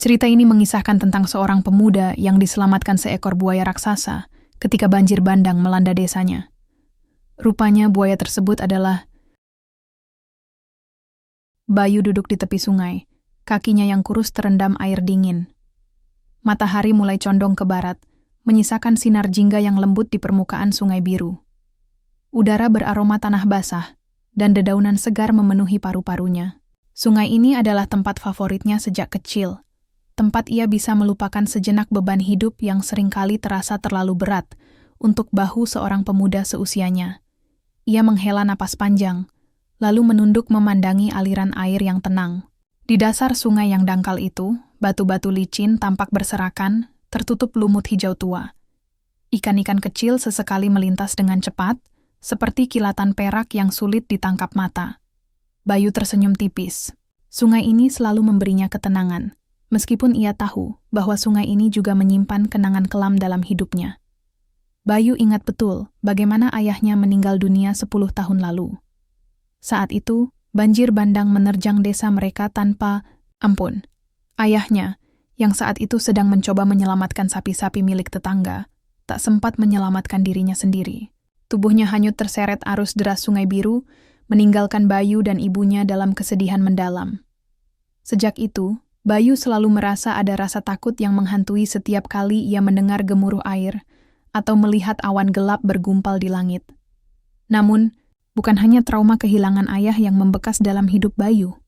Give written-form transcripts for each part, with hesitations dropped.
Cerita ini mengisahkan tentang seorang pemuda yang diselamatkan seekor buaya raksasa ketika banjir bandang melanda desanya. Rupanya buaya tersebut adalah Bayu duduk di tepi sungai, kakinya yang kurus terendam air dingin. Matahari mulai condong ke barat, menyisakan sinar jingga yang lembut di permukaan sungai biru. Udara beraroma tanah basah, dan dedaunan segar memenuhi paru-parunya. Sungai ini adalah tempat favoritnya sejak kecil. Tempat ia bisa melupakan sejenak beban hidup yang seringkali terasa terlalu berat untuk bahu seorang pemuda seusianya. Ia menghela napas panjang, lalu menunduk memandangi aliran air yang tenang. Di dasar sungai yang dangkal itu, batu-batu licin tampak berserakan, tertutup lumut hijau tua. Ikan-ikan kecil sesekali melintas dengan cepat, seperti kilatan perak yang sulit ditangkap mata. Bayu tersenyum tipis. Sungai ini selalu memberinya ketenangan, meskipun ia tahu bahwa sungai ini juga menyimpan kenangan kelam dalam hidupnya. Bayu ingat betul bagaimana ayahnya meninggal dunia 10 tahun lalu. Saat itu, banjir bandang menerjang desa mereka tanpa ampun. Ayahnya, yang saat itu sedang mencoba menyelamatkan sapi-sapi milik tetangga, tak sempat menyelamatkan dirinya sendiri. Tubuhnya hanyut terseret arus deras Sungai Biru, meninggalkan Bayu dan ibunya dalam kesedihan mendalam. Sejak itu, Bayu selalu merasa ada rasa takut yang menghantui setiap kali ia mendengar gemuruh air atau melihat awan gelap bergumpal di langit. Namun, bukan hanya trauma kehilangan ayah yang membekas dalam hidup Bayu.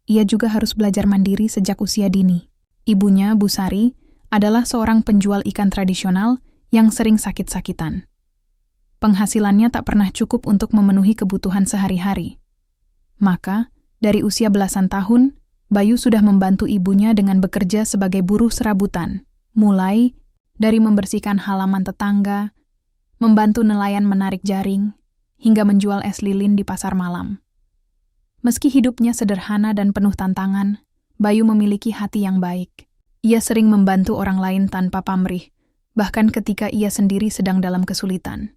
Ia juga harus belajar mandiri sejak usia dini. Ibunya, Bu Sari, adalah seorang penjual ikan tradisional yang sering sakit-sakitan. Penghasilannya tak pernah cukup untuk memenuhi kebutuhan sehari-hari. Maka, dari usia belasan tahun, Bayu sudah membantu ibunya dengan bekerja sebagai buruh serabutan, mulai dari membersihkan halaman tetangga, membantu nelayan menarik jaring, hingga menjual es lilin di pasar malam. Meski hidupnya sederhana dan penuh tantangan, Bayu memiliki hati yang baik. Ia sering membantu orang lain tanpa pamrih, bahkan ketika ia sendiri sedang dalam kesulitan.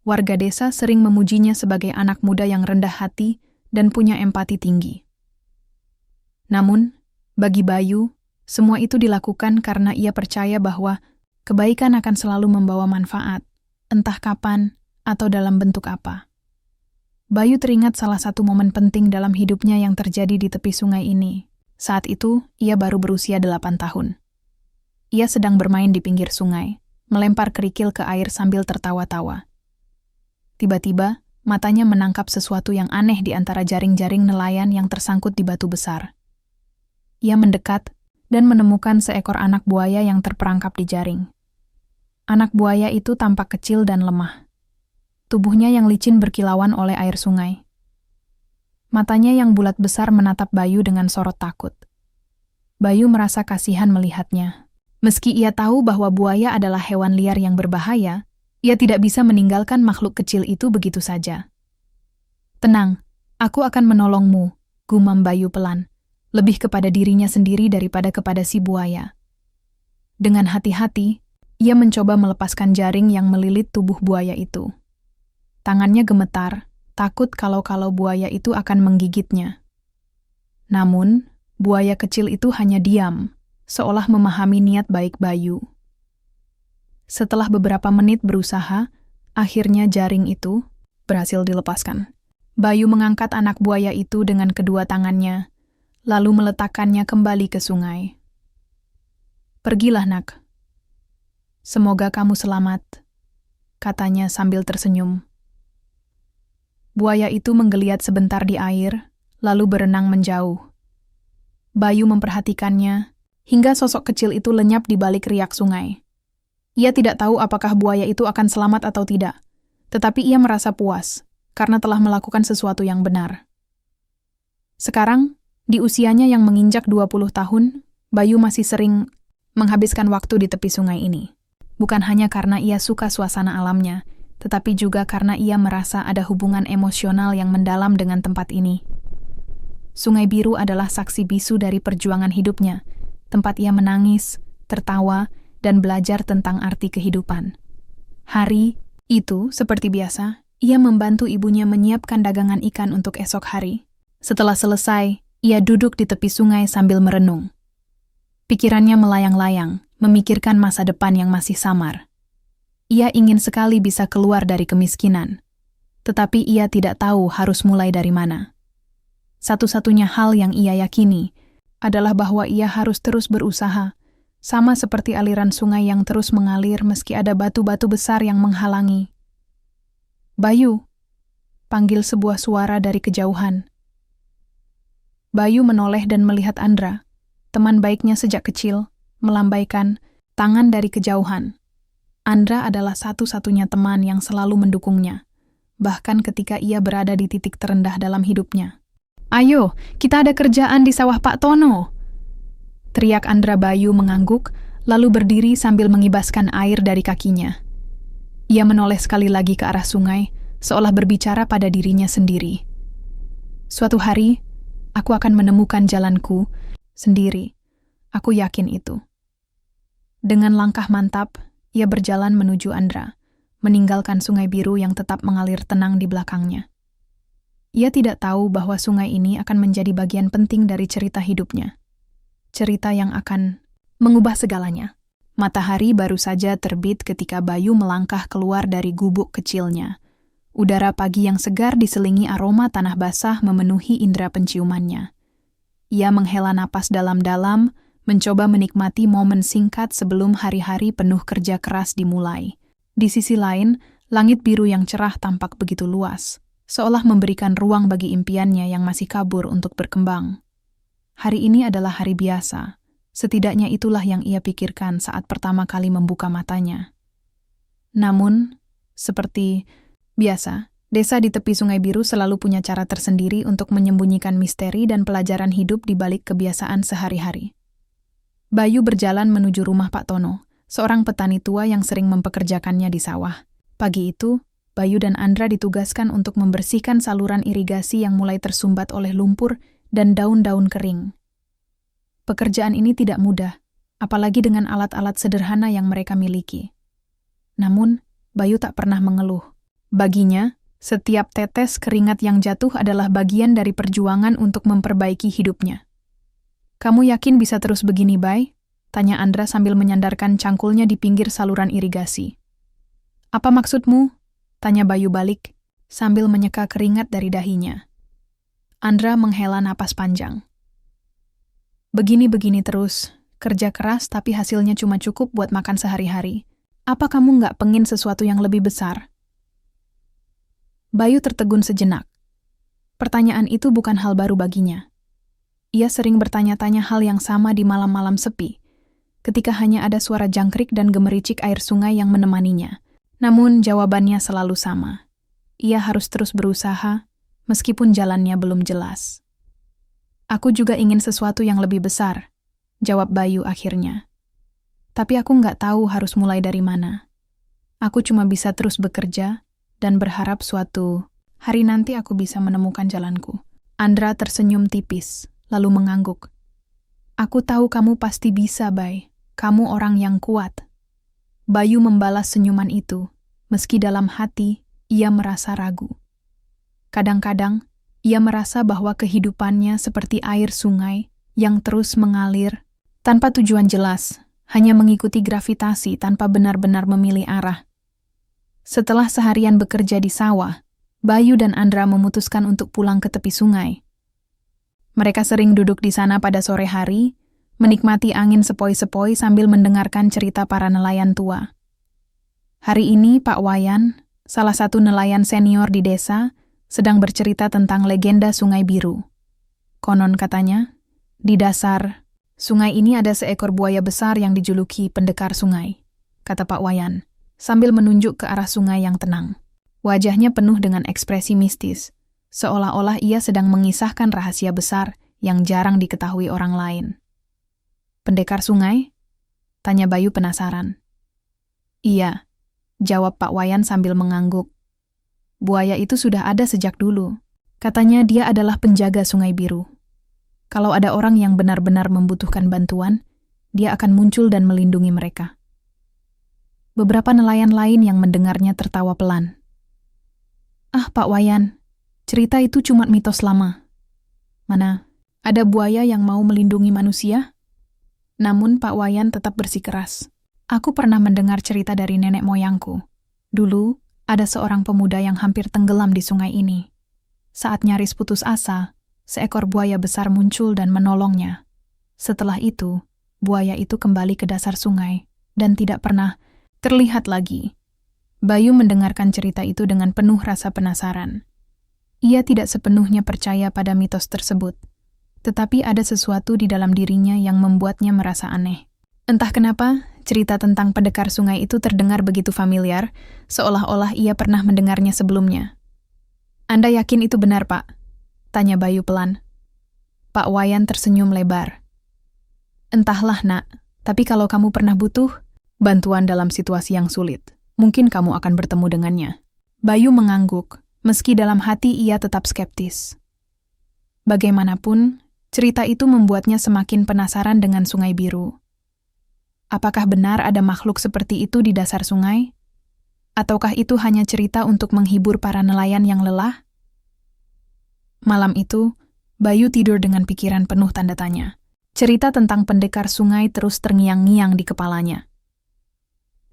Warga desa sering memujinya sebagai anak muda yang rendah hati dan punya empati tinggi. Namun, bagi Bayu, semua itu dilakukan karena ia percaya bahwa kebaikan akan selalu membawa manfaat, entah kapan atau dalam bentuk apa. Bayu teringat salah satu momen penting dalam hidupnya yang terjadi di tepi sungai ini. Saat itu, ia baru berusia 8 tahun. Ia sedang bermain di pinggir sungai, melempar kerikil ke air sambil tertawa-tawa. Tiba-tiba, matanya menangkap sesuatu yang aneh di antara jaring-jaring nelayan yang tersangkut di batu besar. Ia mendekat dan menemukan seekor anak buaya yang terperangkap di jaring. Anak buaya itu tampak kecil dan lemah. Tubuhnya yang licin berkilauan oleh air sungai. Matanya yang bulat besar menatap Bayu dengan sorot takut. Bayu merasa kasihan melihatnya. Meski ia tahu bahwa buaya adalah hewan liar yang berbahaya, ia tidak bisa meninggalkan makhluk kecil itu begitu saja. "Tenang, aku akan menolongmu," gumam Bayu pelan, lebih kepada dirinya sendiri daripada kepada si buaya. Dengan hati-hati, ia mencoba melepaskan jaring yang melilit tubuh buaya itu. Tangannya gemetar, takut kalau buaya itu akan menggigitnya. Namun, buaya kecil itu hanya diam, seolah memahami niat baik Bayu. Setelah beberapa menit berusaha, akhirnya jaring itu berhasil dilepaskan. Bayu mengangkat anak buaya itu dengan kedua tangannya, lalu meletakkannya kembali ke sungai. "Pergilah, nak. Semoga kamu selamat," katanya sambil tersenyum. Buaya itu menggeliat sebentar di air, lalu berenang menjauh. Bayu memperhatikannya, hingga sosok kecil itu lenyap di balik riak sungai. Ia tidak tahu apakah buaya itu akan selamat atau tidak, tetapi ia merasa puas, karena telah melakukan sesuatu yang benar. Sekarang, di usianya yang menginjak 20 tahun, Bayu masih sering menghabiskan waktu di tepi sungai ini. Bukan hanya karena ia suka suasana alamnya, tetapi juga karena ia merasa ada hubungan emosional yang mendalam dengan tempat ini. Sungai Biru adalah saksi bisu dari perjuangan hidupnya, tempat ia menangis, tertawa, dan belajar tentang arti kehidupan. Hari itu, seperti biasa, ia membantu ibunya menyiapkan dagangan ikan untuk esok hari. Setelah selesai, ia duduk di tepi sungai sambil merenung. Pikirannya melayang-layang, memikirkan masa depan yang masih samar. Ia ingin sekali bisa keluar dari kemiskinan, tetapi ia tidak tahu harus mulai dari mana. Satu-satunya hal yang ia yakini adalah bahwa ia harus terus berusaha, sama seperti aliran sungai yang terus mengalir meski ada batu-batu besar yang menghalangi. "Bayu," panggil sebuah suara dari kejauhan. Bayu menoleh dan melihat Andra, teman baiknya sejak kecil, melambaikan tangan dari kejauhan. Andra adalah satu-satunya teman yang selalu mendukungnya, bahkan ketika ia berada di titik terendah dalam hidupnya. "Ayo, kita ada kerjaan di sawah Pak Tono!" teriak Andra. Bayu mengangguk, lalu berdiri sambil mengibaskan air dari kakinya. Ia menoleh sekali lagi ke arah sungai, seolah berbicara pada dirinya sendiri. "Suatu hari, aku akan menemukan jalanku sendiri. Aku yakin itu." Dengan langkah mantap, ia berjalan menuju Andra, meninggalkan Sungai Biru yang tetap mengalir tenang di belakangnya. Ia tidak tahu bahwa sungai ini akan menjadi bagian penting dari cerita hidupnya. Cerita yang akan mengubah segalanya. Matahari baru saja terbit ketika Bayu melangkah keluar dari gubuk kecilnya. Udara pagi yang segar diselingi aroma tanah basah memenuhi indera penciumannya. Ia menghela napas dalam-dalam, mencoba menikmati momen singkat sebelum hari-hari penuh kerja keras dimulai. Di sisi lain, langit biru yang cerah tampak begitu luas, seolah memberikan ruang bagi impiannya yang masih kabur untuk berkembang. Hari ini adalah hari biasa, setidaknya itulah yang ia pikirkan saat pertama kali membuka matanya. Namun, seperti biasa, desa di tepi Sungai Biru selalu punya cara tersendiri untuk menyembunyikan misteri dan pelajaran hidup di balik kebiasaan sehari-hari. Bayu berjalan menuju rumah Pak Tono, seorang petani tua yang sering mempekerjakannya di sawah. Pagi itu, Bayu dan Andra ditugaskan untuk membersihkan saluran irigasi yang mulai tersumbat oleh lumpur dan daun-daun kering. Pekerjaan ini tidak mudah, apalagi dengan alat-alat sederhana yang mereka miliki. Namun, Bayu tak pernah mengeluh. Baginya, setiap tetes keringat yang jatuh adalah bagian dari perjuangan untuk memperbaiki hidupnya. "Kamu yakin bisa terus begini, Bay?" tanya Andra sambil menyandarkan cangkulnya di pinggir saluran irigasi. "Apa maksudmu?" tanya Bayu balik, sambil menyeka keringat dari dahinya. Andra menghela napas panjang. "Begini-begini terus, kerja keras tapi hasilnya cuma cukup buat makan sehari-hari. Apa kamu nggak pengen sesuatu yang lebih besar?" Bayu tertegun sejenak. Pertanyaan itu bukan hal baru baginya. Ia sering bertanya-tanya hal yang sama di malam-malam sepi, ketika hanya ada suara jangkrik dan gemericik air sungai yang menemaninya. Namun jawabannya selalu sama. Ia harus terus berusaha, meskipun jalannya belum jelas. "Aku juga ingin sesuatu yang lebih besar," jawab Bayu akhirnya. "Tapi aku nggak tahu harus mulai dari mana. Aku cuma bisa terus bekerja dan berharap suatu hari nanti aku bisa menemukan jalanku." Andra tersenyum tipis, lalu mengangguk. "Aku tahu kamu pasti bisa, Bay. Kamu orang yang kuat." Bayu membalas senyuman itu, meski dalam hati ia merasa ragu. Kadang-kadang, ia merasa bahwa kehidupannya seperti air sungai yang terus mengalir tanpa tujuan jelas, hanya mengikuti gravitasi tanpa benar-benar memilih arah. Setelah seharian bekerja di sawah, Bayu dan Andra memutuskan untuk pulang ke tepi sungai. Mereka sering duduk di sana pada sore hari, menikmati angin sepoi-sepoi sambil mendengarkan cerita para nelayan tua. Hari ini Pak Wayan, salah satu nelayan senior di desa, sedang bercerita tentang legenda Sungai Biru. Konon katanya, di dasar sungai ini ada seekor buaya besar yang dijuluki pendekar sungai, kata Pak Wayan, sambil menunjuk ke arah sungai yang tenang. Wajahnya penuh dengan ekspresi mistis, seolah-olah ia sedang mengisahkan rahasia besar yang jarang diketahui orang lain. "Pendekar sungai?" tanya Bayu penasaran. "Iya," jawab Pak Wayan sambil mengangguk. "Buaya itu sudah ada sejak dulu. Katanya dia adalah penjaga Sungai Biru. Kalau ada orang yang benar-benar membutuhkan bantuan, dia akan muncul dan melindungi mereka." Beberapa nelayan lain yang mendengarnya tertawa pelan. "Ah, Pak Wayan, cerita itu cuma mitos lama. Mana ada buaya yang mau melindungi manusia?" Namun Pak Wayan tetap bersikeras. Aku pernah mendengar cerita dari nenek moyangku. Dulu, ada seorang pemuda yang hampir tenggelam di sungai ini. Saat nyaris putus asa, seekor buaya besar muncul dan menolongnya. Setelah itu, buaya itu kembali ke dasar sungai dan tidak pernah terlihat lagi. Bayu mendengarkan cerita itu dengan penuh rasa penasaran. Ia tidak sepenuhnya percaya pada mitos tersebut, tetapi ada sesuatu di dalam dirinya yang membuatnya merasa aneh. Entah kenapa, cerita tentang pendekar sungai itu terdengar begitu familiar, seolah-olah ia pernah mendengarnya sebelumnya. "Anda yakin itu benar, Pak?" tanya Bayu pelan. Pak Wayan tersenyum lebar. "Entahlah, Nak, tapi kalau kamu pernah butuh bantuan dalam situasi yang sulit, mungkin kamu akan bertemu dengannya." Bayu mengangguk, meski dalam hati ia tetap skeptis. Bagaimanapun, cerita itu membuatnya semakin penasaran dengan Sungai Biru. Apakah benar ada makhluk seperti itu di dasar sungai? Ataukah itu hanya cerita untuk menghibur para nelayan yang lelah? Malam itu, Bayu tidur dengan pikiran penuh tanda tanya. Cerita tentang pendekar sungai terus terngiang-ngiang di kepalanya.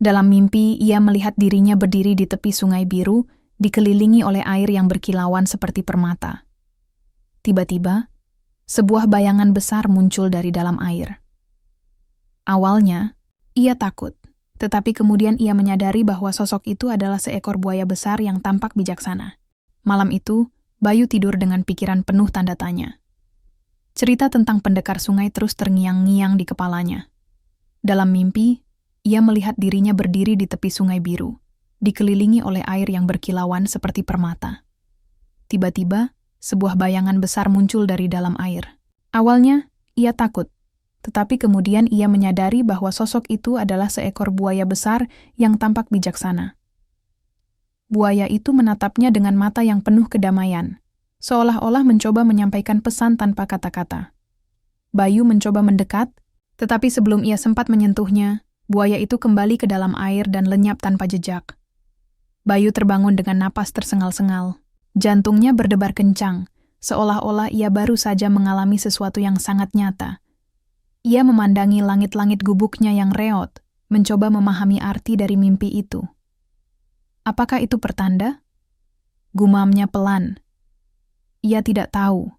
Dalam mimpi, ia melihat dirinya berdiri di tepi Sungai Biru, dikelilingi oleh air yang berkilauan seperti permata. Tiba-tiba, sebuah bayangan besar muncul dari dalam air. Awalnya, ia takut, tetapi kemudian ia menyadari bahwa sosok itu adalah seekor buaya besar yang tampak bijaksana. Malam itu, Bayu tidur dengan pikiran penuh tanda tanya. Cerita tentang pendekar sungai terus terngiang-ngiang di kepalanya. Dalam mimpi, ia melihat dirinya berdiri di tepi Sungai Biru, dikelilingi oleh air yang berkilauan seperti permata. Tiba-tiba, sebuah bayangan besar muncul dari dalam air. Awalnya, ia takut, tetapi kemudian ia menyadari bahwa sosok itu adalah seekor buaya besar yang tampak bijaksana. Buaya itu menatapnya dengan mata yang penuh kedamaian, seolah-olah mencoba menyampaikan pesan tanpa kata-kata. Bayu mencoba mendekat, tetapi sebelum ia sempat menyentuhnya, buaya itu kembali ke dalam air dan lenyap tanpa jejak. Bayu terbangun dengan napas tersengal-sengal. Jantungnya berdebar kencang, seolah-olah ia baru saja mengalami sesuatu yang sangat nyata. Ia memandangi langit-langit gubuknya yang reot, mencoba memahami arti dari mimpi itu. Apakah itu pertanda? Gumamnya pelan. Ia tidak tahu.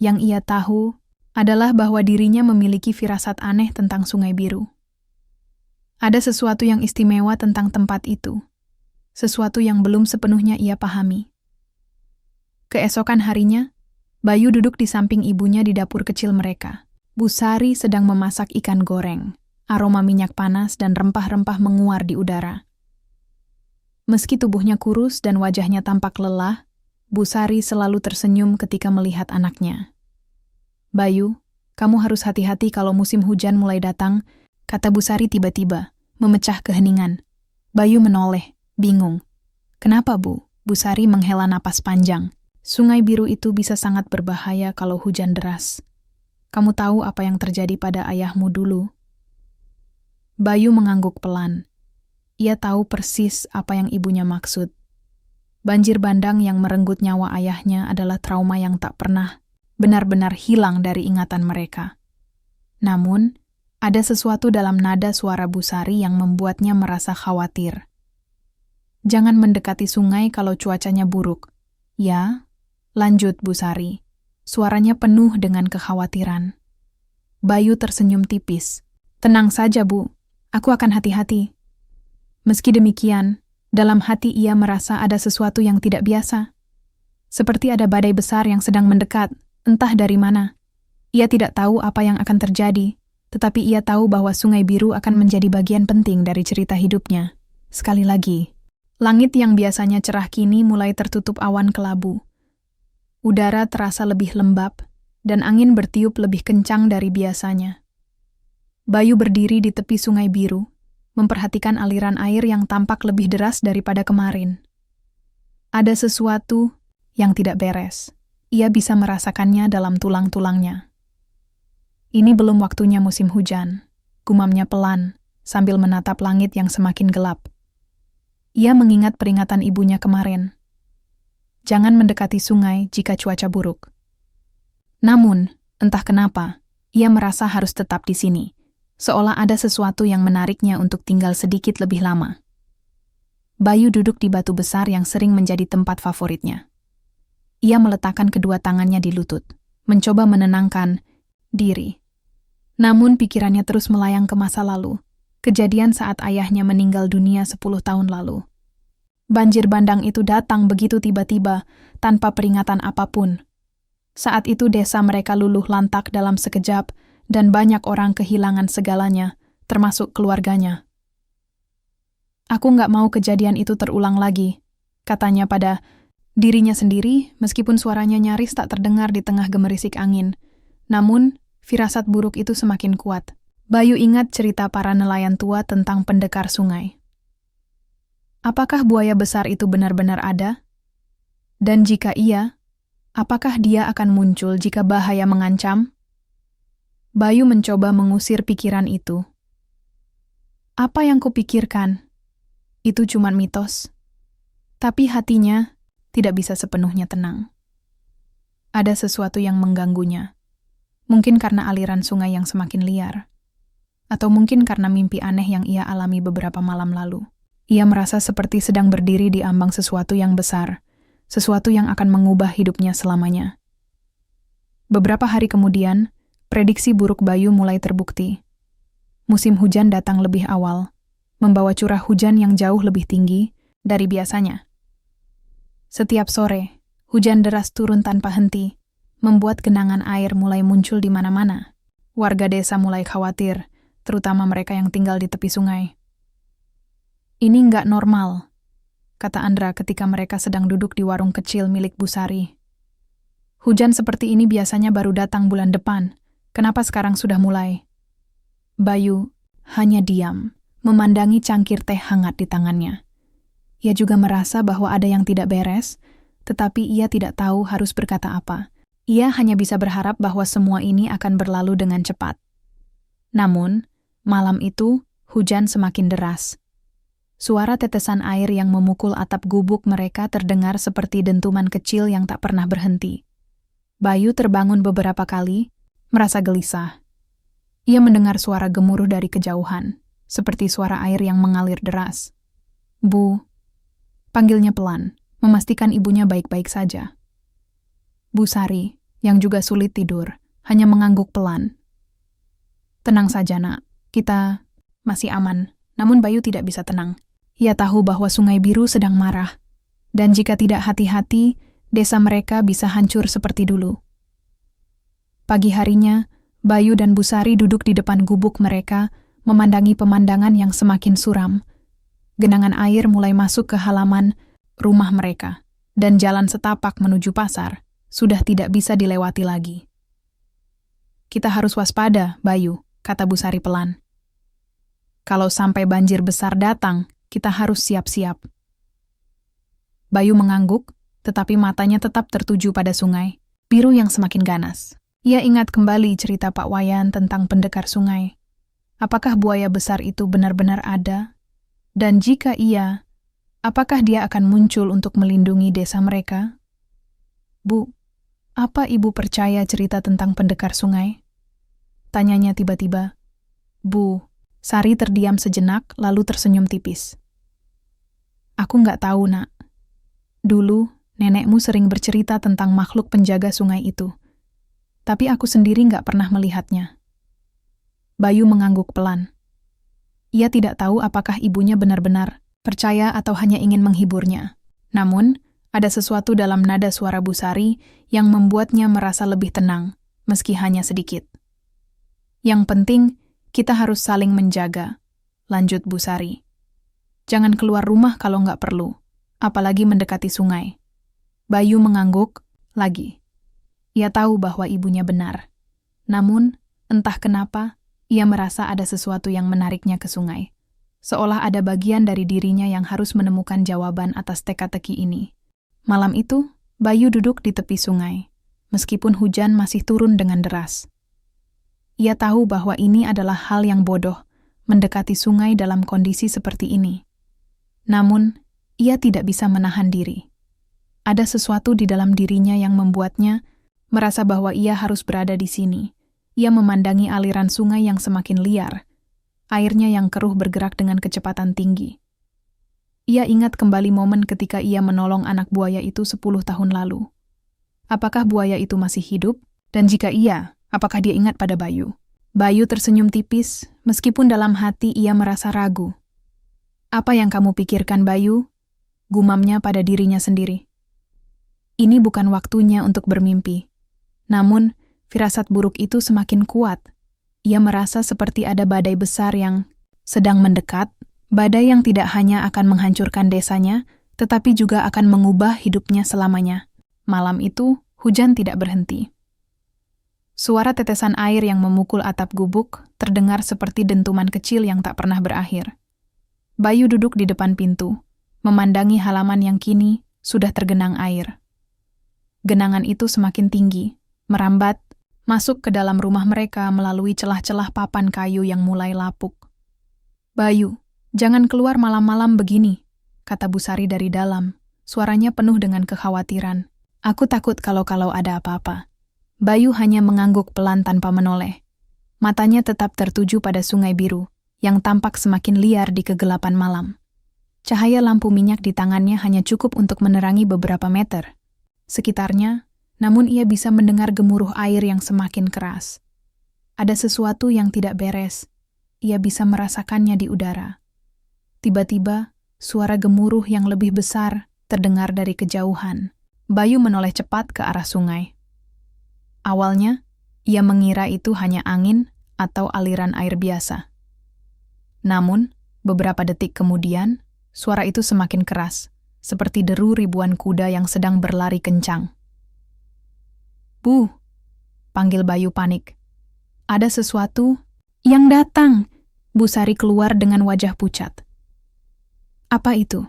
Yang ia tahu adalah bahwa dirinya memiliki firasat aneh tentang Sungai Biru. Ada sesuatu yang istimewa tentang tempat itu. Sesuatu yang belum sepenuhnya ia pahami. Keesokan harinya, Bayu duduk di samping ibunya di dapur kecil mereka. Bu Sari sedang memasak ikan goreng. Aroma minyak panas dan rempah-rempah menguar di udara. Meski tubuhnya kurus dan wajahnya tampak lelah, Bu Sari selalu tersenyum ketika melihat anaknya. "Bayu, kamu harus hati-hati kalau musim hujan mulai datang," kata Bu Sari tiba-tiba, memecah keheningan. Bayu menoleh, bingung. "Kenapa, Bu?" Bu Sari menghela napas panjang. "Sungai Biru itu bisa sangat berbahaya kalau hujan deras. Kamu tahu apa yang terjadi pada ayahmu dulu?" Bayu mengangguk pelan. Ia tahu persis apa yang ibunya maksud. Banjir bandang yang merenggut nyawa ayahnya adalah trauma yang tak pernah benar-benar hilang dari ingatan mereka. Namun, ada sesuatu dalam nada suara Bu Sari yang membuatnya merasa khawatir. "Jangan mendekati sungai kalau cuacanya buruk." "Ya," lanjut Bu Sari. Suaranya penuh dengan kekhawatiran. Bayu tersenyum tipis. "Tenang saja, Bu. Aku akan hati-hati." Meski demikian, dalam hati ia merasa ada sesuatu yang tidak biasa. Seperti ada badai besar yang sedang mendekat, entah dari mana. Ia tidak tahu apa yang akan terjadi, tetapi ia tahu bahwa Sungai Biru akan menjadi bagian penting dari cerita hidupnya. Sekali lagi, langit yang biasanya cerah kini mulai tertutup awan kelabu. Udara terasa lebih lembab, dan angin bertiup lebih kencang dari biasanya. Bayu berdiri di tepi Sungai Biru, memperhatikan aliran air yang tampak lebih deras daripada kemarin. Ada sesuatu yang tidak beres. Ia bisa merasakannya dalam tulang-tulangnya. "Ini belum waktunya musim hujan," gumamnya pelan, sambil menatap langit yang semakin gelap. Ia mengingat peringatan ibunya kemarin. Jangan mendekati sungai jika cuaca buruk. Namun, entah kenapa, ia merasa harus tetap di sini, seolah ada sesuatu yang menariknya untuk tinggal sedikit lebih lama. Bayu duduk di batu besar yang sering menjadi tempat favoritnya. Ia meletakkan kedua tangannya di lutut, mencoba menenangkan diri. Namun pikirannya terus melayang ke masa lalu, kejadian saat ayahnya meninggal dunia 10 tahun lalu. Banjir bandang itu datang begitu tiba-tiba, tanpa peringatan apapun. Saat itu desa mereka luluh lantak dalam sekejap, dan banyak orang kehilangan segalanya, termasuk keluarganya. Aku nggak mau kejadian itu terulang lagi, katanya pada dirinya sendiri, meskipun suaranya nyaris tak terdengar di tengah gemerisik angin. Namun, firasat buruk itu semakin kuat. Bayu ingat cerita para nelayan tua tentang pendekar sungai. Apakah buaya besar itu benar-benar ada? Dan jika iya, apakah dia akan muncul jika bahaya mengancam? Bayu mencoba mengusir pikiran itu. Apa yang kupikirkan? Itu cuma mitos. Tapi hatinya tidak bisa sepenuhnya tenang. Ada sesuatu yang mengganggunya. Mungkin karena aliran sungai yang semakin liar. Atau mungkin karena mimpi aneh yang ia alami beberapa malam lalu. Ia merasa seperti sedang berdiri di ambang sesuatu yang besar. Sesuatu yang akan mengubah hidupnya selamanya. Beberapa hari kemudian, prediksi buruk Bayu mulai terbukti. Musim hujan datang lebih awal, membawa curah hujan yang jauh lebih tinggi dari biasanya. Setiap sore, hujan deras turun tanpa henti, membuat genangan air mulai muncul di mana-mana. Warga desa mulai khawatir, terutama mereka yang tinggal di tepi sungai. Ini nggak normal, kata Andra ketika mereka sedang duduk di warung kecil milik Bu Sari. Hujan seperti ini biasanya baru datang bulan depan, kenapa sekarang sudah mulai? Bayu hanya diam, memandangi cangkir teh hangat di tangannya. Ia juga merasa bahwa ada yang tidak beres, tetapi ia tidak tahu harus berkata apa. Ia hanya bisa berharap bahwa semua ini akan berlalu dengan cepat. Namun, malam itu, hujan semakin deras. Suara tetesan air yang memukul atap gubuk mereka terdengar seperti dentuman kecil yang tak pernah berhenti. Bayu terbangun beberapa kali, merasa gelisah. Ia mendengar suara gemuruh dari kejauhan, seperti suara air yang mengalir deras. Bu, panggilnya pelan, memastikan ibunya baik-baik saja. Bu Sari, yang juga sulit tidur, hanya mengangguk pelan. Tenang saja, Nak. Kita masih aman. Namun Bayu tidak bisa tenang. Ia tahu bahwa Sungai Biru sedang marah. Dan jika tidak hati-hati, desa mereka bisa hancur seperti dulu. Pagi harinya, Bayu dan Bu Sari duduk di depan gubuk mereka, memandangi pemandangan yang semakin suram. Genangan air mulai masuk ke halaman rumah mereka, dan jalan setapak menuju pasar sudah tidak bisa dilewati lagi. Kita harus waspada, Bayu, kata Bu Sari pelan. Kalau sampai banjir besar datang, kita harus siap-siap. Bayu mengangguk, tetapi matanya tetap tertuju pada Sungai Biru yang semakin ganas. Ia ingat kembali cerita Pak Wayan tentang pendekar sungai. Apakah buaya besar itu benar-benar ada? Dan jika iya, apakah dia akan muncul untuk melindungi desa mereka? Bu, apa ibu percaya cerita tentang pendekar sungai? Tanyanya tiba-tiba. Bu, Sari terdiam sejenak lalu tersenyum tipis. Aku nggak tahu, Nak. Dulu, nenekmu sering bercerita tentang makhluk penjaga sungai itu. Tapi aku sendiri nggak pernah melihatnya. Bayu mengangguk pelan. Ia tidak tahu apakah ibunya benar-benar percaya atau hanya ingin menghiburnya. Namun, ada sesuatu dalam nada suara Bu Sari yang membuatnya merasa lebih tenang, meski hanya sedikit. Yang penting, kita harus saling menjaga, lanjut Bu Sari. Jangan keluar rumah kalau nggak perlu, apalagi mendekati sungai. Bayu mengangguk lagi. Ia tahu bahwa ibunya benar. Namun, entah kenapa, ia merasa ada sesuatu yang menariknya ke sungai. Seolah ada bagian dari dirinya yang harus menemukan jawaban atas teka-teki ini. Malam itu, Bayu duduk di tepi sungai, meskipun hujan masih turun dengan deras. Ia tahu bahwa ini adalah hal yang bodoh, mendekati sungai dalam kondisi seperti ini. Namun, ia tidak bisa menahan diri. Ada sesuatu di dalam dirinya yang membuatnya merasa bahwa ia harus berada di sini. Ia memandangi aliran sungai yang semakin liar, airnya yang keruh bergerak dengan kecepatan tinggi. Ia ingat kembali momen ketika ia menolong anak buaya itu 10 tahun lalu. Apakah buaya itu masih hidup? Dan jika iya, apakah dia ingat pada Bayu? Bayu tersenyum tipis, meskipun dalam hati ia merasa ragu. "Apa yang kamu pikirkan, Bayu?" gumamnya pada dirinya sendiri. Ini bukan waktunya untuk bermimpi. Namun, firasat buruk itu semakin kuat. Ia merasa seperti ada badai besar yang sedang mendekat, badai yang tidak hanya akan menghancurkan desanya, tetapi juga akan mengubah hidupnya selamanya. Malam itu, hujan tidak berhenti. Suara tetesan air yang memukul atap gubuk terdengar seperti dentuman kecil yang tak pernah berakhir. Bayu duduk di depan pintu, memandangi halaman yang kini sudah tergenang air. Genangan itu semakin tinggi, merambat, masuk ke dalam rumah mereka melalui celah-celah papan kayu yang mulai lapuk. "Bayu, jangan keluar malam-malam begini," kata Bu Sari dari dalam. Suaranya penuh dengan kekhawatiran. "Aku takut kalau ada apa-apa." Bayu hanya mengangguk pelan tanpa menoleh. Matanya tetap tertuju pada Sungai Biru, yang tampak semakin liar di kegelapan malam. Cahaya lampu minyak di tangannya hanya cukup untuk menerangi beberapa meter sekitarnya, namun ia bisa mendengar gemuruh air yang semakin keras. Ada sesuatu yang tidak beres. Ia bisa merasakannya di udara. Tiba-tiba, suara gemuruh yang lebih besar terdengar dari kejauhan. Bayu menoleh cepat ke arah sungai. Awalnya, ia mengira itu hanya angin atau aliran air biasa. Namun, beberapa detik kemudian, suara itu semakin keras, seperti deru ribuan kuda yang sedang berlari kencang. "Bu," panggil Bayu panik. "Ada sesuatu yang datang." Bu Sari keluar dengan wajah pucat. "Apa itu?"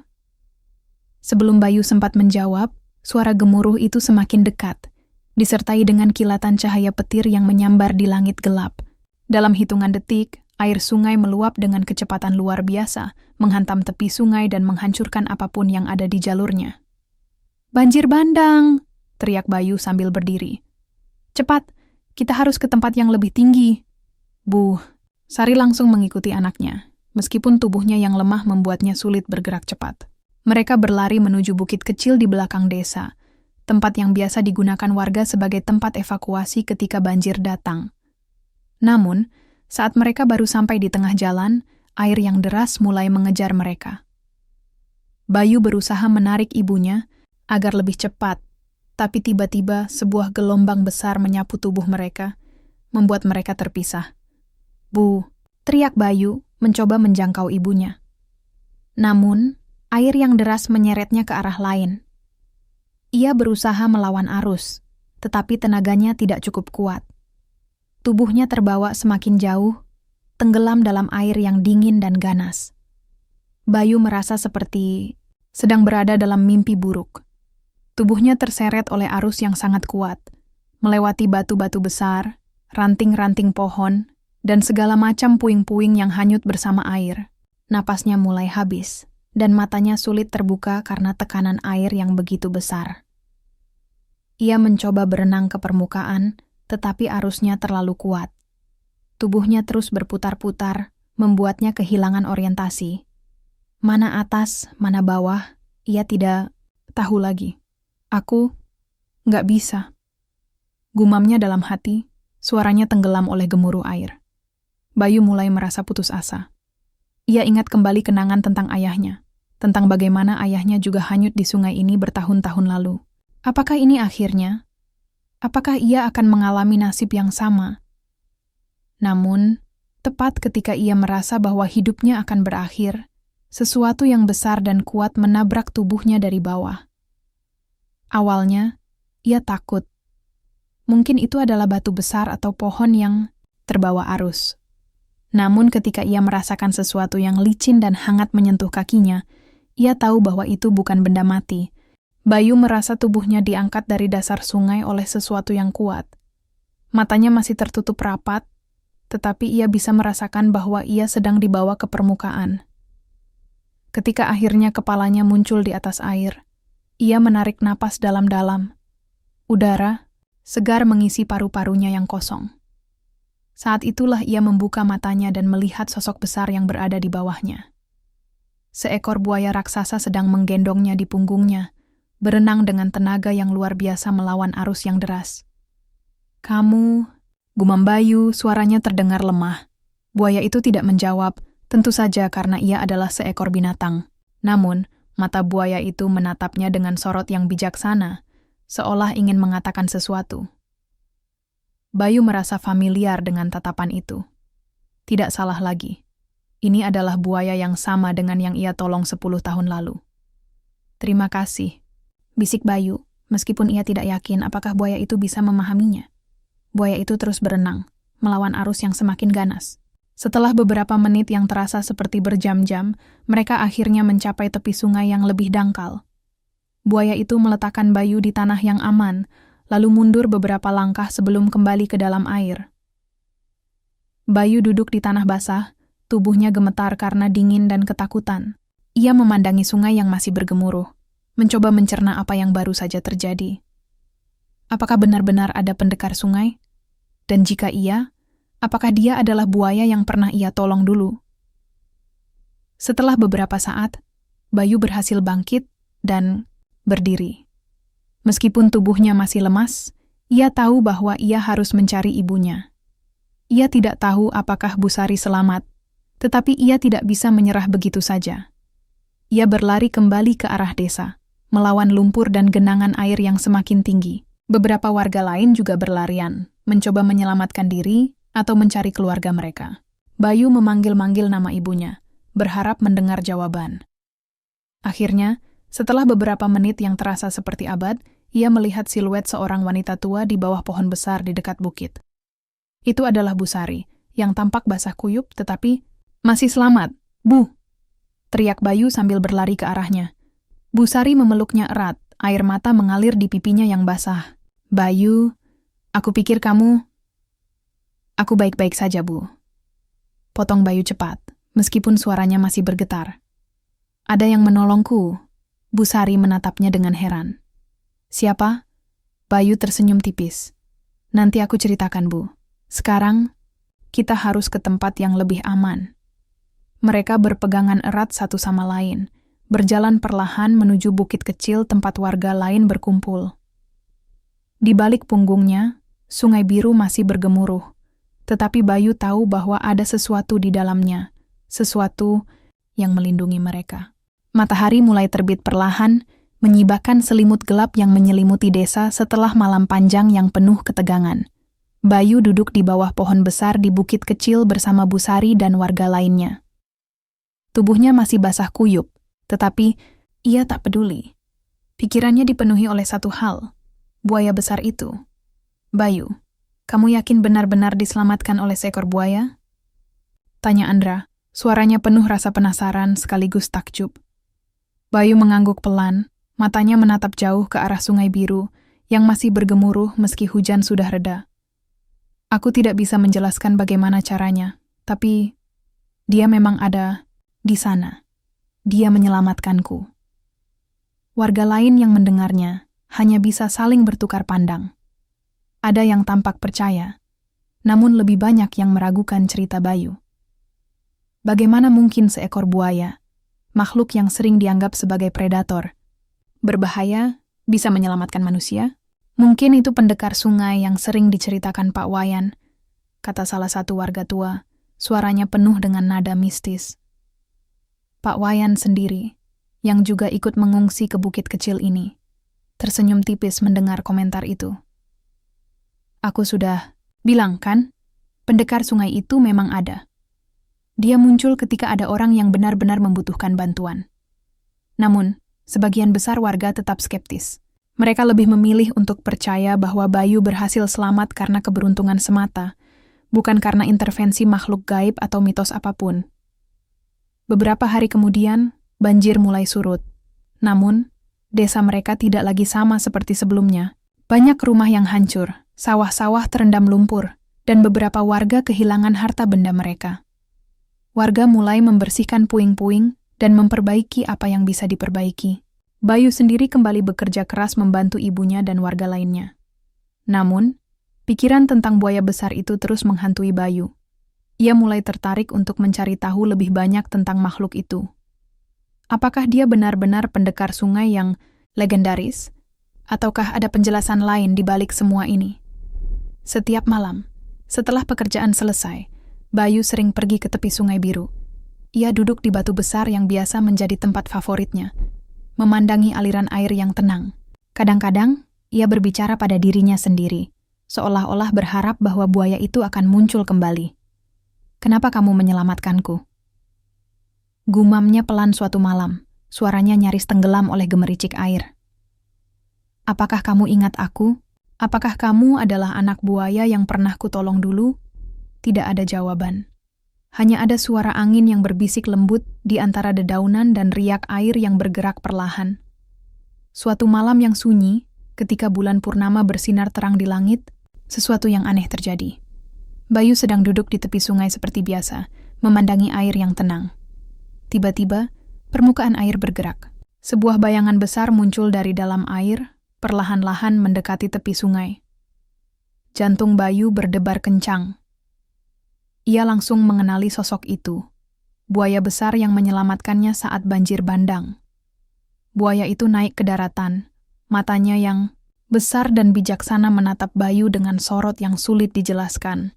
Sebelum Bayu sempat menjawab, suara gemuruh itu semakin dekat, disertai dengan kilatan cahaya petir yang menyambar di langit gelap. Dalam hitungan detik, air sungai meluap dengan kecepatan luar biasa, menghantam tepi sungai dan menghancurkan apapun yang ada di jalurnya. "Banjir bandang!" teriak Bayu sambil berdiri. "Cepat, kita harus ke tempat yang lebih tinggi." "Bu," Sari langsung mengikuti anaknya, meskipun tubuhnya yang lemah membuatnya sulit bergerak cepat. Mereka berlari menuju bukit kecil di belakang desa, tempat yang biasa digunakan warga sebagai tempat evakuasi ketika banjir datang. Namun, saat mereka baru sampai di tengah jalan, air yang deras mulai mengejar mereka. Bayu berusaha menarik ibunya agar lebih cepat, tapi tiba-tiba sebuah gelombang besar menyapu tubuh mereka, membuat mereka terpisah. "Bu," teriak Bayu, mencoba menjangkau ibunya. Namun, air yang deras menyeretnya ke arah lain. Ia berusaha melawan arus, tetapi tenaganya tidak cukup kuat. Tubuhnya terbawa semakin jauh, tenggelam dalam air yang dingin dan ganas. Bayu merasa seperti sedang berada dalam mimpi buruk. Tubuhnya terseret oleh arus yang sangat kuat, melewati batu-batu besar, ranting-ranting pohon, dan segala macam puing-puing yang hanyut bersama air. Napasnya mulai habis, dan matanya sulit terbuka karena tekanan air yang begitu besar. Ia mencoba berenang ke permukaan, tetapi arusnya terlalu kuat. Tubuhnya terus berputar-putar, membuatnya kehilangan orientasi. Mana atas, mana bawah, ia tidak tahu lagi. "Aku nggak bisa." Gumamnya dalam hati, suaranya tenggelam oleh gemuruh air. Bayu mulai merasa putus asa. Ia ingat kembali kenangan tentang ayahnya, tentang bagaimana ayahnya juga hanyut di sungai ini bertahun-tahun lalu. Apakah ini akhirnya? Apakah ia akan mengalami nasib yang sama? Namun, tepat ketika ia merasa bahwa hidupnya akan berakhir, sesuatu yang besar dan kuat menabrak tubuhnya dari bawah. Awalnya, ia takut. Mungkin itu adalah batu besar atau pohon yang terbawa arus. Namun ketika ia merasakan sesuatu yang licin dan hangat menyentuh kakinya, ia tahu bahwa itu bukan benda mati. Bayu merasa tubuhnya diangkat dari dasar sungai oleh sesuatu yang kuat. Matanya masih tertutup rapat, tetapi ia bisa merasakan bahwa ia sedang dibawa ke permukaan. Ketika akhirnya kepalanya muncul di atas air, ia menarik napas dalam-dalam. Udara segar mengisi paru-parunya yang kosong. Saat itulah ia membuka matanya dan melihat sosok besar yang berada di bawahnya. Seekor buaya raksasa sedang menggendongnya di punggungnya, berenang dengan tenaga yang luar biasa melawan arus yang deras. "Kamu," gumam Bayu, suaranya terdengar lemah. Buaya itu tidak menjawab, tentu saja karena ia adalah seekor binatang. Namun, mata buaya itu menatapnya dengan sorot yang bijaksana, seolah ingin mengatakan sesuatu. Bayu merasa familiar dengan tatapan itu. Tidak salah lagi. Ini adalah buaya yang sama dengan yang ia tolong 10 tahun lalu. "Terima kasih," bisik Bayu, meskipun ia tidak yakin apakah buaya itu bisa memahaminya. Buaya itu terus berenang, melawan arus yang semakin ganas. Setelah beberapa menit yang terasa seperti berjam-jam, mereka akhirnya mencapai tepi sungai yang lebih dangkal. Buaya itu meletakkan Bayu di tanah yang aman, lalu mundur beberapa langkah sebelum kembali ke dalam air. Bayu duduk di tanah basah, tubuhnya gemetar karena dingin dan ketakutan. Ia memandangi sungai yang masih bergemuruh, mencoba mencerna apa yang baru saja terjadi. Apakah benar-benar ada pendekar sungai? Dan jika iya, apakah dia adalah buaya yang pernah ia tolong dulu? Setelah beberapa saat, Bayu berhasil bangkit dan berdiri. Meskipun tubuhnya masih lemas, ia tahu bahwa ia harus mencari ibunya. Ia tidak tahu apakah Busari selamat, tetapi ia tidak bisa menyerah begitu saja. Ia berlari kembali ke arah desa, melawan lumpur dan genangan air yang semakin tinggi. Beberapa warga lain juga berlarian, mencoba menyelamatkan diri atau mencari keluarga mereka. Bayu memanggil-manggil nama ibunya, berharap mendengar jawaban. Akhirnya, setelah beberapa menit yang terasa seperti abad, ia melihat siluet seorang wanita tua di bawah pohon besar di dekat bukit. Itu adalah Busari, yang tampak basah kuyup tetapi "Masih selamat, Bu!" teriak Bayu sambil berlari ke arahnya. Busari memeluknya erat, air mata mengalir di pipinya yang basah. "Bayu, aku pikir kamu..." "Aku baik-baik saja, Bu." Potong Bayu cepat, meskipun suaranya masih bergetar. "Ada yang menolongku." Busari menatapnya dengan heran. "Siapa?" Bayu tersenyum tipis. "Nanti aku ceritakan, Bu. Sekarang, kita harus ke tempat yang lebih aman." Mereka berpegangan erat satu sama lain, berjalan perlahan menuju bukit kecil tempat warga lain berkumpul. Di balik punggungnya, Sungai Biru masih bergemuruh, tetapi Bayu tahu bahwa ada sesuatu di dalamnya, sesuatu yang melindungi mereka. Matahari mulai terbit perlahan, menyibakkan selimut gelap yang menyelimuti desa setelah malam panjang yang penuh ketegangan. Bayu duduk di bawah pohon besar di bukit kecil bersama Busari dan warga lainnya. Tubuhnya masih basah kuyup, tetapi ia tak peduli. Pikirannya dipenuhi oleh satu hal, buaya besar itu. "Bayu, kamu yakin benar-benar diselamatkan oleh seekor buaya?" tanya Andra, suaranya penuh rasa penasaran sekaligus takjub. Bayu mengangguk pelan, matanya menatap jauh ke arah Sungai Biru yang masih bergemuruh meski hujan sudah reda. "Aku tidak bisa menjelaskan bagaimana caranya, tapi dia memang ada di sana. Dia menyelamatkanku." Warga lain yang mendengarnya hanya bisa saling bertukar pandang. Ada yang tampak percaya, namun lebih banyak yang meragukan cerita Bayu. Bagaimana mungkin seekor buaya, makhluk yang sering dianggap sebagai predator, berbahaya, bisa menyelamatkan manusia? "Mungkin itu pendekar sungai yang sering diceritakan Pak Wayan," kata salah satu warga tua, suaranya penuh dengan nada mistis. Pak Wayan sendiri, yang juga ikut mengungsi ke bukit kecil ini, tersenyum tipis mendengar komentar itu. "Aku sudah bilang kan, pendekar sungai itu memang ada. Dia muncul ketika ada orang yang benar-benar membutuhkan bantuan. Namun, sebagian besar warga tetap skeptis. Mereka lebih memilih untuk percaya bahwa Bayu berhasil selamat karena keberuntungan semata, bukan karena intervensi makhluk gaib atau mitos apapun." Beberapa hari kemudian, banjir mulai surut. Namun, desa mereka tidak lagi sama seperti sebelumnya. Banyak rumah yang hancur, sawah-sawah terendam lumpur, dan beberapa warga kehilangan harta benda mereka. Warga mulai membersihkan puing-puing dan memperbaiki apa yang bisa diperbaiki. Bayu sendiri kembali bekerja keras membantu ibunya dan warga lainnya. Namun, Pikiran tentang buaya besar itu terus menghantui Bayu. Ia mulai tertarik untuk mencari tahu lebih banyak tentang makhluk itu. Apakah dia benar-benar pendekar sungai yang legendaris? Ataukah ada penjelasan lain di balik semua ini? Setiap malam, setelah pekerjaan selesai, Bayu sering pergi ke tepi Sungai Biru. Ia duduk di batu besar yang biasa menjadi tempat favoritnya, memandangi aliran air yang tenang. Kadang-kadang, ia berbicara pada dirinya sendiri, seolah-olah berharap bahwa buaya itu akan muncul kembali. "Kenapa kamu menyelamatkanku?" Gumamnya pelan suatu malam, suaranya nyaris tenggelam oleh gemericik air. "Apakah kamu ingat aku? Apakah kamu adalah anak buaya yang pernah kutolong dulu?" Tidak ada jawaban. Hanya ada suara angin yang berbisik lembut di antara dedaunan dan riak air yang bergerak perlahan. Suatu malam yang sunyi, ketika bulan purnama bersinar terang di langit, sesuatu yang aneh terjadi. Bayu sedang duduk di tepi sungai seperti biasa, memandangi air yang tenang. Tiba-tiba, permukaan air bergerak. Sebuah bayangan besar muncul dari dalam air, perlahan-lahan mendekati tepi sungai. Jantung Bayu berdebar kencang. Ia langsung mengenali sosok itu, buaya besar yang menyelamatkannya saat banjir bandang. Buaya itu naik ke daratan, matanya yang besar dan bijaksana menatap Bayu dengan sorot yang sulit dijelaskan.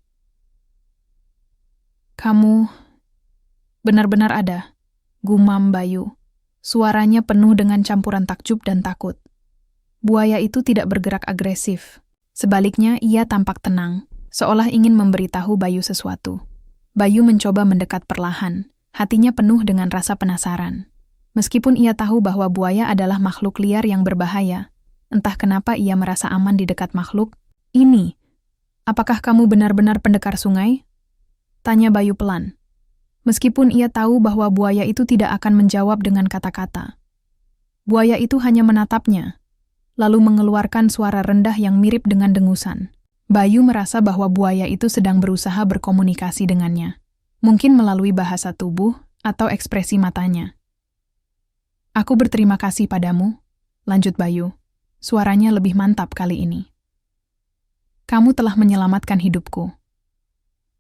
"Kamu benar-benar ada?" gumam Bayu. Suaranya penuh dengan campuran takjub dan takut. Buaya itu tidak bergerak agresif. Sebaliknya, ia tampak tenang, seolah ingin memberitahu Bayu sesuatu. Bayu mencoba mendekat perlahan, hatinya penuh dengan rasa penasaran. Meskipun ia tahu bahwa buaya adalah makhluk liar yang berbahaya, entah kenapa ia merasa aman di dekat makhluk ini. "Apakah kamu benar-benar pendekar sungai?" tanya Bayu pelan. Meskipun ia tahu bahwa buaya itu tidak akan menjawab dengan kata-kata. Buaya itu hanya menatapnya, lalu mengeluarkan suara rendah yang mirip dengan dengusan. Bayu merasa bahwa buaya itu sedang berusaha berkomunikasi dengannya, mungkin melalui bahasa tubuh atau ekspresi matanya. "Aku berterima kasih padamu," lanjut Bayu. Suaranya lebih mantap kali ini. "Kamu telah menyelamatkan hidupku.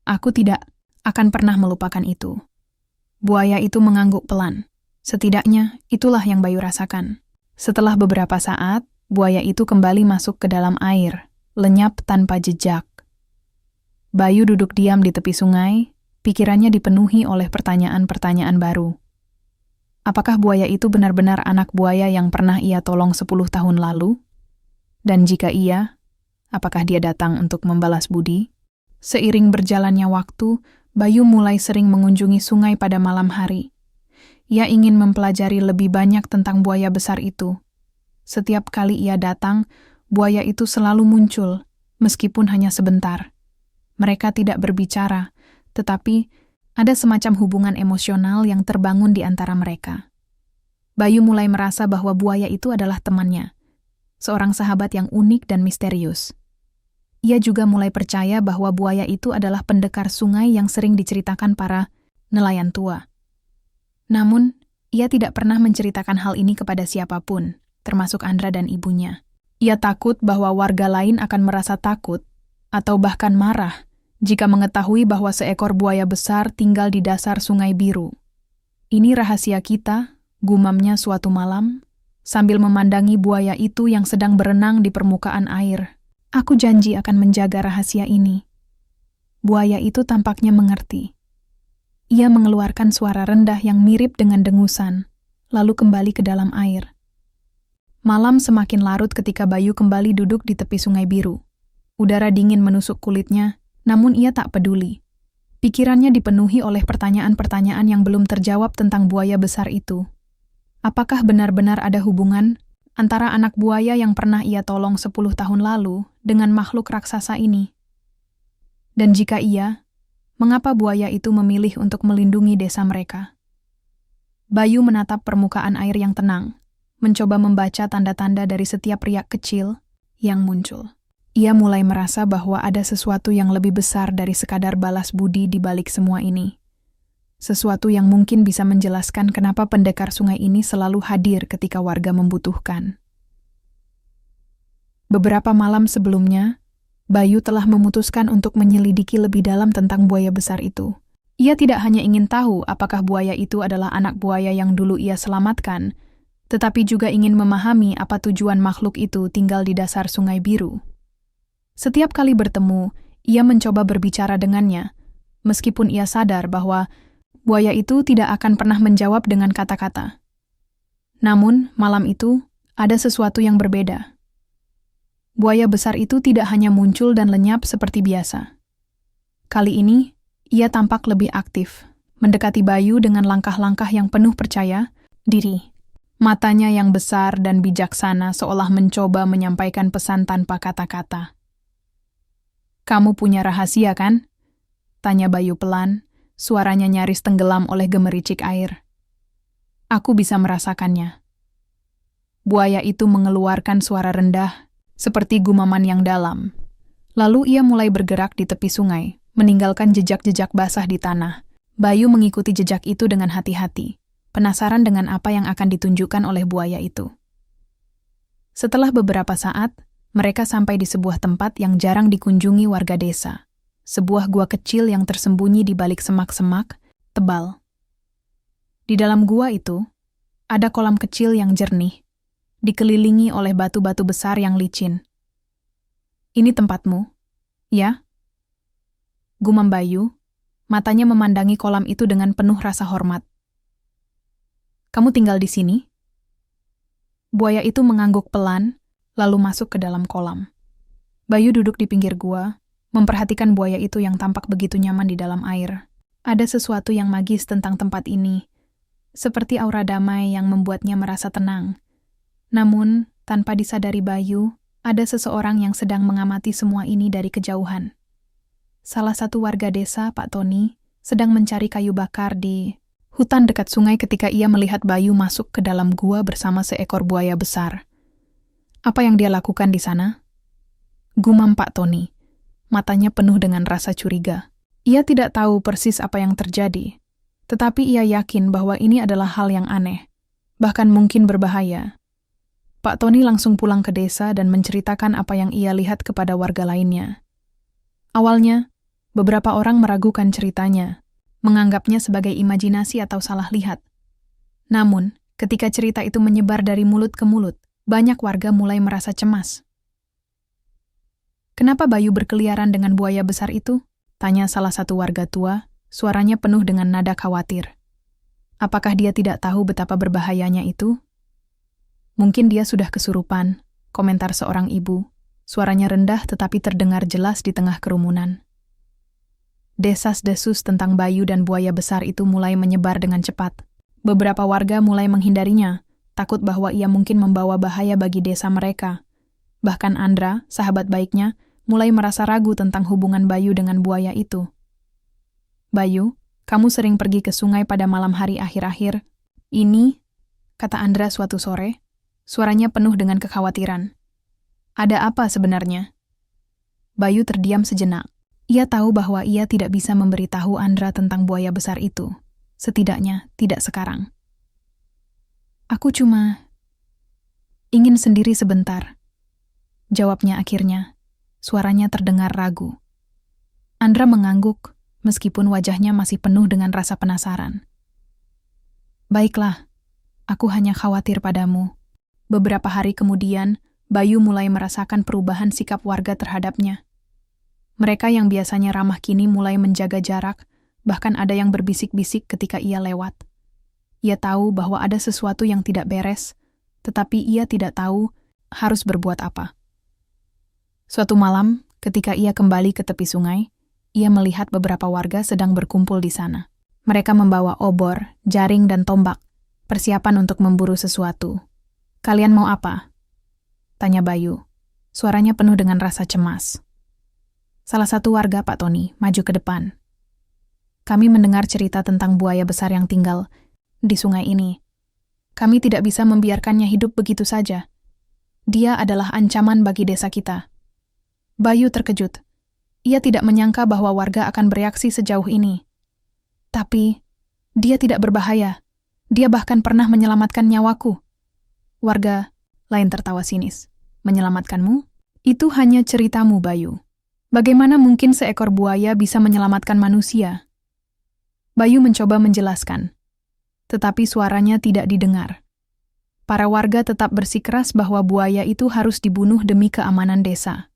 Aku tidak akan pernah melupakan itu." Buaya itu mengangguk pelan. Setidaknya, itulah yang Bayu rasakan. Setelah beberapa saat, buaya itu kembali masuk ke dalam air, lenyap tanpa jejak. Bayu duduk diam di tepi sungai, pikirannya dipenuhi oleh pertanyaan-pertanyaan baru. Apakah buaya itu benar-benar anak buaya yang pernah ia tolong 10 tahun lalu? Dan jika iya, apakah dia datang untuk membalas budi? Seiring berjalannya waktu, Bayu mulai sering mengunjungi sungai pada malam hari. Ia ingin mempelajari lebih banyak tentang buaya besar itu. Setiap kali ia datang, buaya itu selalu muncul, meskipun hanya sebentar. Mereka tidak berbicara, tetapi ada semacam hubungan emosional yang terbangun di antara mereka. Bayu mulai merasa bahwa buaya itu adalah temannya, seorang sahabat yang unik dan misterius. Ia juga mulai percaya bahwa buaya itu adalah pendekar sungai yang sering diceritakan para nelayan tua. Namun, ia tidak pernah menceritakan hal ini kepada siapapun, termasuk Andra dan ibunya. Ia takut bahwa warga lain akan merasa takut atau bahkan marah jika mengetahui bahwa seekor buaya besar tinggal di dasar Sungai Biru. "Ini rahasia kita," gumamnya suatu malam, sambil memandangi buaya itu yang sedang berenang di permukaan air. "Aku janji akan menjaga rahasia ini." Buaya itu tampaknya mengerti. Ia mengeluarkan suara rendah yang mirip dengan dengusan, lalu kembali ke dalam air. Malam semakin larut ketika Bayu kembali duduk di tepi Sungai Biru. Udara dingin menusuk kulitnya, namun ia tak peduli. Pikirannya dipenuhi oleh pertanyaan-pertanyaan yang belum terjawab tentang buaya besar itu. Apakah benar-benar ada hubungan antara anak buaya yang pernah ia tolong 10 tahun lalu dengan makhluk raksasa ini? Dan jika iya, mengapa buaya itu memilih untuk melindungi desa mereka? Bayu menatap permukaan air yang tenang, mencoba membaca tanda-tanda dari setiap riak kecil yang muncul. Ia mulai merasa bahwa ada sesuatu yang lebih besar dari sekadar balas budi di balik semua ini. Sesuatu yang mungkin bisa menjelaskan kenapa pendekar sungai ini selalu hadir ketika warga membutuhkan. Beberapa malam sebelumnya, Bayu telah memutuskan untuk menyelidiki lebih dalam tentang buaya besar itu. Ia tidak hanya ingin tahu apakah buaya itu adalah anak buaya yang dulu ia selamatkan, tetapi juga ingin memahami apa tujuan makhluk itu tinggal di dasar Sungai Biru. Setiap kali bertemu, ia mencoba berbicara dengannya, meskipun ia sadar bahwa buaya itu tidak akan pernah menjawab dengan kata-kata. Namun, malam itu, ada sesuatu yang berbeda. Buaya besar itu tidak hanya muncul dan lenyap seperti biasa. Kali ini, ia tampak lebih aktif, mendekati Bayu dengan langkah-langkah yang penuh percaya diri. Matanya yang besar dan bijaksana seolah mencoba menyampaikan pesan tanpa kata-kata. "Kamu punya rahasia, kan?" tanya Bayu pelan, suaranya nyaris tenggelam oleh gemericik air. "Aku bisa merasakannya." Buaya itu mengeluarkan suara rendah, seperti gumaman yang dalam. Lalu ia mulai bergerak di tepi sungai, meninggalkan jejak-jejak basah di tanah. Bayu mengikuti jejak itu dengan hati-hati, penasaran dengan apa yang akan ditunjukkan oleh buaya itu. Setelah beberapa saat, mereka sampai di sebuah tempat yang jarang dikunjungi warga desa. Sebuah gua kecil yang tersembunyi di balik semak-semak tebal. Di dalam gua itu, ada kolam kecil yang jernih, dikelilingi oleh batu-batu besar yang licin. "Ini tempatmu, ya?" gumam Bayu, matanya memandangi kolam itu dengan penuh rasa hormat. "Kamu tinggal di sini?" Buaya itu mengangguk pelan, lalu masuk ke dalam kolam. Bayu duduk di pinggir gua, memperhatikan buaya itu yang tampak begitu nyaman di dalam air. Ada sesuatu yang magis tentang tempat ini, seperti aura damai yang membuatnya merasa tenang. Namun, tanpa disadari Bayu, ada seseorang yang sedang mengamati semua ini dari kejauhan. Salah satu warga desa, Pak Tony, sedang mencari kayu bakar di hutan dekat sungai ketika ia melihat Bayu masuk ke dalam gua bersama seekor buaya besar. "Apa yang dia lakukan di sana?" gumam Pak Tony, matanya penuh dengan rasa curiga. Ia tidak tahu persis apa yang terjadi, tetapi ia yakin bahwa ini adalah hal yang aneh, bahkan mungkin berbahaya. Pak Tony langsung pulang ke desa dan menceritakan apa yang ia lihat kepada warga lainnya. Awalnya, beberapa orang meragukan ceritanya, menganggapnya sebagai imajinasi atau salah lihat. Namun, ketika cerita itu menyebar dari mulut ke mulut, banyak warga mulai merasa cemas. "Kenapa Bayu berkeliaran dengan buaya besar itu?" tanya salah satu warga tua, suaranya penuh dengan nada khawatir. "Apakah dia tidak tahu betapa berbahayanya itu?" "Mungkin dia sudah kesurupan," komentar seorang ibu, suaranya rendah tetapi terdengar jelas di tengah kerumunan. Desas-desus tentang Bayu dan buaya besar itu mulai menyebar dengan cepat. Beberapa warga mulai menghindarinya, takut bahwa ia mungkin membawa bahaya bagi desa mereka. Bahkan Andra, sahabat baiknya, mulai merasa ragu tentang hubungan Bayu dengan buaya itu. "Bayu, kamu sering pergi ke sungai pada malam hari akhir-akhir ini?" kata Andra suatu sore, suaranya penuh dengan kekhawatiran. "Ada apa sebenarnya?" Bayu terdiam sejenak. Ia tahu bahwa ia tidak bisa memberitahu Andra tentang buaya besar itu. Setidaknya tidak sekarang. "Aku cuma ingin sendiri sebentar," jawabnya akhirnya. Suaranya terdengar ragu. Andra mengangguk, meskipun wajahnya masih penuh dengan rasa penasaran. "Baiklah, aku hanya khawatir padamu." Beberapa hari kemudian, Bayu mulai merasakan perubahan sikap warga terhadapnya. Mereka yang biasanya ramah kini mulai menjaga jarak, bahkan ada yang berbisik-bisik ketika ia lewat. Ia tahu bahwa ada sesuatu yang tidak beres, tetapi ia tidak tahu harus berbuat apa. Suatu malam, ketika ia kembali ke tepi sungai, ia melihat beberapa warga sedang berkumpul di sana. Mereka membawa obor, jaring, dan tombak, persiapan untuk memburu sesuatu. "Kalian mau apa?" tanya Bayu. Suaranya penuh dengan rasa cemas. Salah satu warga, Pak Tony, maju ke depan. "Kami mendengar cerita tentang buaya besar yang tinggal di sungai ini. Kami tidak bisa membiarkannya hidup begitu saja. Dia adalah ancaman bagi desa kita." Bayu terkejut. Ia tidak menyangka bahwa warga akan bereaksi sejauh ini. "Tapi, dia tidak berbahaya. Dia bahkan pernah menyelamatkan nyawaku." Warga lain tertawa sinis. "Menyelamatkanmu? Itu hanya ceritamu, Bayu. Bagaimana mungkin seekor buaya bisa menyelamatkan manusia? Bayu mencoba menjelaskan, tetapi suaranya tidak didengar. Para warga tetap bersikeras bahwa buaya itu harus dibunuh demi keamanan desa.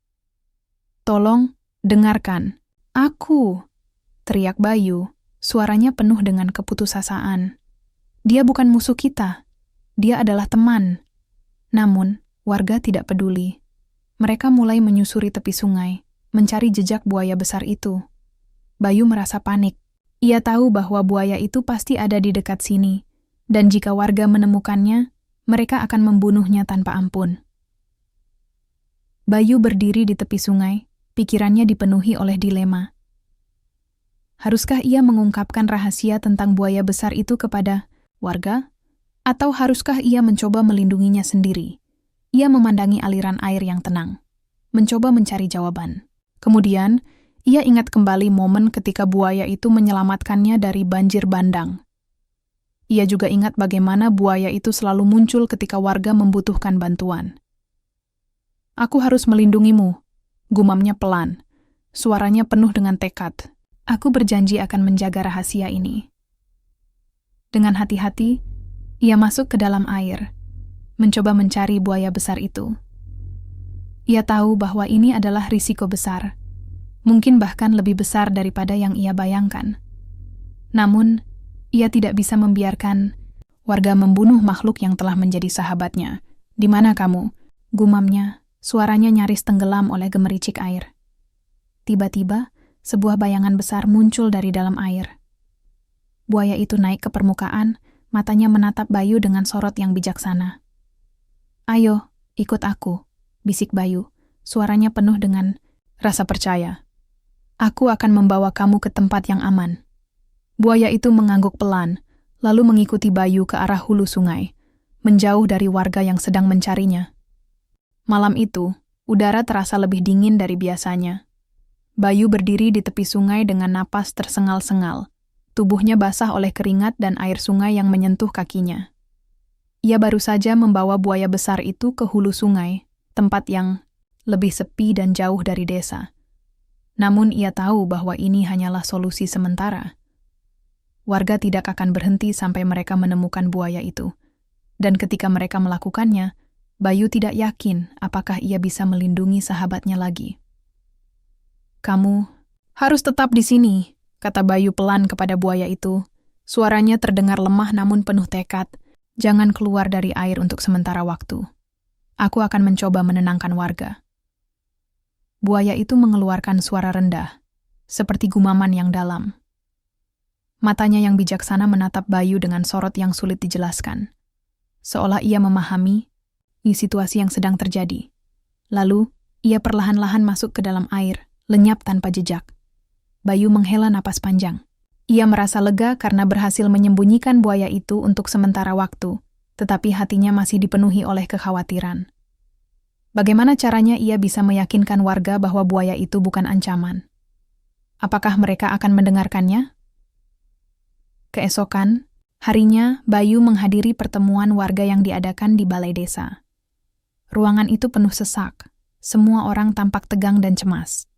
"Tolong, dengarkan. Aku!" teriak Bayu, suaranya penuh dengan keputusasaan. "Dia bukan musuh kita. Dia adalah teman." Namun, warga tidak peduli. Mereka mulai menyusuri tepi sungai, mencari jejak buaya besar itu. Bayu merasa panik. Ia tahu bahwa buaya itu pasti ada di dekat sini, dan jika warga menemukannya, mereka akan membunuhnya tanpa ampun. Bayu berdiri di tepi sungai, pikirannya dipenuhi oleh dilema. Haruskah ia mengungkapkan rahasia tentang buaya besar itu kepada warga? Atau haruskah ia mencoba melindunginya sendiri? Ia memandangi aliran air yang tenang, mencoba mencari jawaban. Kemudian, ia ingat kembali momen ketika buaya itu menyelamatkannya dari banjir bandang. Ia juga ingat bagaimana buaya itu selalu muncul ketika warga membutuhkan bantuan. "Aku harus melindungimu," gumamnya pelan. Suaranya penuh dengan tekad. "Aku berjanji akan menjaga rahasia ini." Dengan hati-hati, ia masuk ke dalam air, mencoba mencari buaya besar itu. Ia tahu bahwa ini adalah risiko besar, mungkin bahkan lebih besar daripada yang ia bayangkan. Namun, ia tidak bisa membiarkan warga membunuh makhluk yang telah menjadi sahabatnya. "Di mana kamu?" gumamnya, suaranya nyaris tenggelam oleh gemericik air. Tiba-tiba, sebuah bayangan besar muncul dari dalam air. Buaya itu naik ke permukaan, matanya menatap Bayu dengan sorot yang bijaksana. "Ayo, ikut aku," bisik Bayu, suaranya penuh dengan rasa percaya. "Aku akan membawa kamu ke tempat yang aman." Buaya itu mengangguk pelan, lalu mengikuti Bayu ke arah hulu sungai, menjauh dari warga yang sedang mencarinya. Malam itu, udara terasa lebih dingin dari biasanya. Bayu berdiri di tepi sungai dengan napas tersengal-sengal. Tubuhnya basah oleh keringat dan air sungai yang menyentuh kakinya. Ia baru saja membawa buaya besar itu ke hulu sungai, tempat yang lebih sepi dan jauh dari desa. Namun ia tahu bahwa ini hanyalah solusi sementara. Warga tidak akan berhenti sampai mereka menemukan buaya itu. Dan ketika mereka melakukannya, Bayu tidak yakin apakah ia bisa melindungi sahabatnya lagi. "Kamu harus tetap di sini," kata Bayu pelan kepada buaya itu. Suaranya terdengar lemah namun penuh tekad. "Jangan keluar dari air untuk sementara waktu. Aku akan mencoba menenangkan warga." Buaya itu mengeluarkan suara rendah, seperti gumaman yang dalam. Matanya yang bijaksana menatap Bayu dengan sorot yang sulit dijelaskan. Seolah ia memahami situasi yang sedang terjadi. Lalu, ia perlahan-lahan masuk ke dalam air, lenyap tanpa jejak. Bayu menghela napas panjang. Ia merasa lega karena berhasil menyembunyikan buaya itu untuk sementara waktu, tetapi hatinya masih dipenuhi oleh kekhawatiran. Bagaimana caranya ia bisa meyakinkan warga bahwa buaya itu bukan ancaman? Apakah mereka akan mendengarkannya? Keesokan, harinya Bayu menghadiri pertemuan warga yang diadakan di balai desa. Ruangan itu penuh sesak, semua orang tampak tegang dan cemas.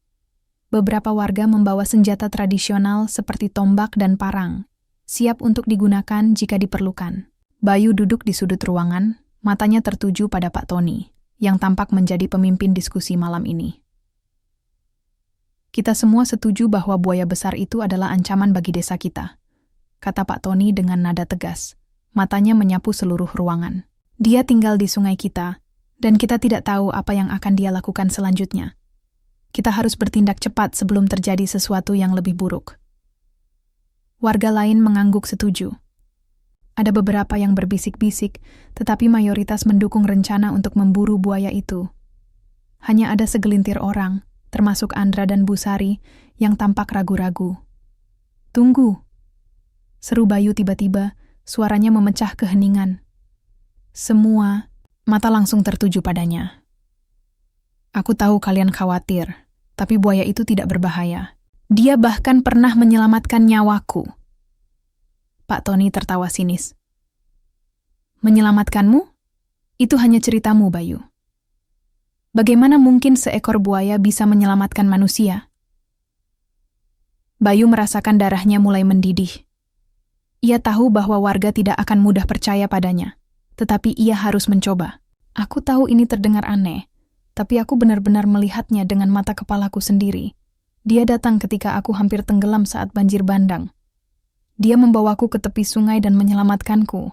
Beberapa warga membawa senjata tradisional seperti tombak dan parang, siap untuk digunakan jika diperlukan. Bayu duduk di sudut ruangan, matanya tertuju pada Pak Tony, yang tampak menjadi pemimpin diskusi malam ini. "Kita semua setuju bahwa buaya besar itu adalah ancaman bagi desa kita," kata Pak Tony dengan nada tegas. Matanya menyapu seluruh ruangan. "Dia tinggal di sungai kita, dan kita tidak tahu apa yang akan dia lakukan selanjutnya. Kita harus bertindak cepat sebelum terjadi sesuatu yang lebih buruk." Warga lain mengangguk setuju. Ada beberapa yang berbisik-bisik, tetapi mayoritas mendukung rencana untuk memburu buaya itu. Hanya ada segelintir orang, termasuk Andra dan Bu Sari, yang tampak ragu-ragu. "Tunggu!" seru Bayu tiba-tiba, suaranya memecah keheningan. Semua mata langsung tertuju padanya. "Aku tahu kalian khawatir, tapi buaya itu tidak berbahaya. Dia bahkan pernah menyelamatkan nyawaku." Pak Tony tertawa sinis. "Menyelamatkanmu? Itu hanya ceritamu, Bayu. Bagaimana mungkin seekor buaya bisa menyelamatkan manusia? Bayu merasakan darahnya mulai mendidih. Ia tahu bahwa warga tidak akan mudah percaya padanya, tetapi ia harus mencoba. Aku tahu ini terdengar aneh, tapi aku benar-benar melihatnya dengan mata kepalaku sendiri. Dia datang ketika aku hampir tenggelam saat banjir bandang. Dia membawaku ke tepi sungai dan menyelamatkanku.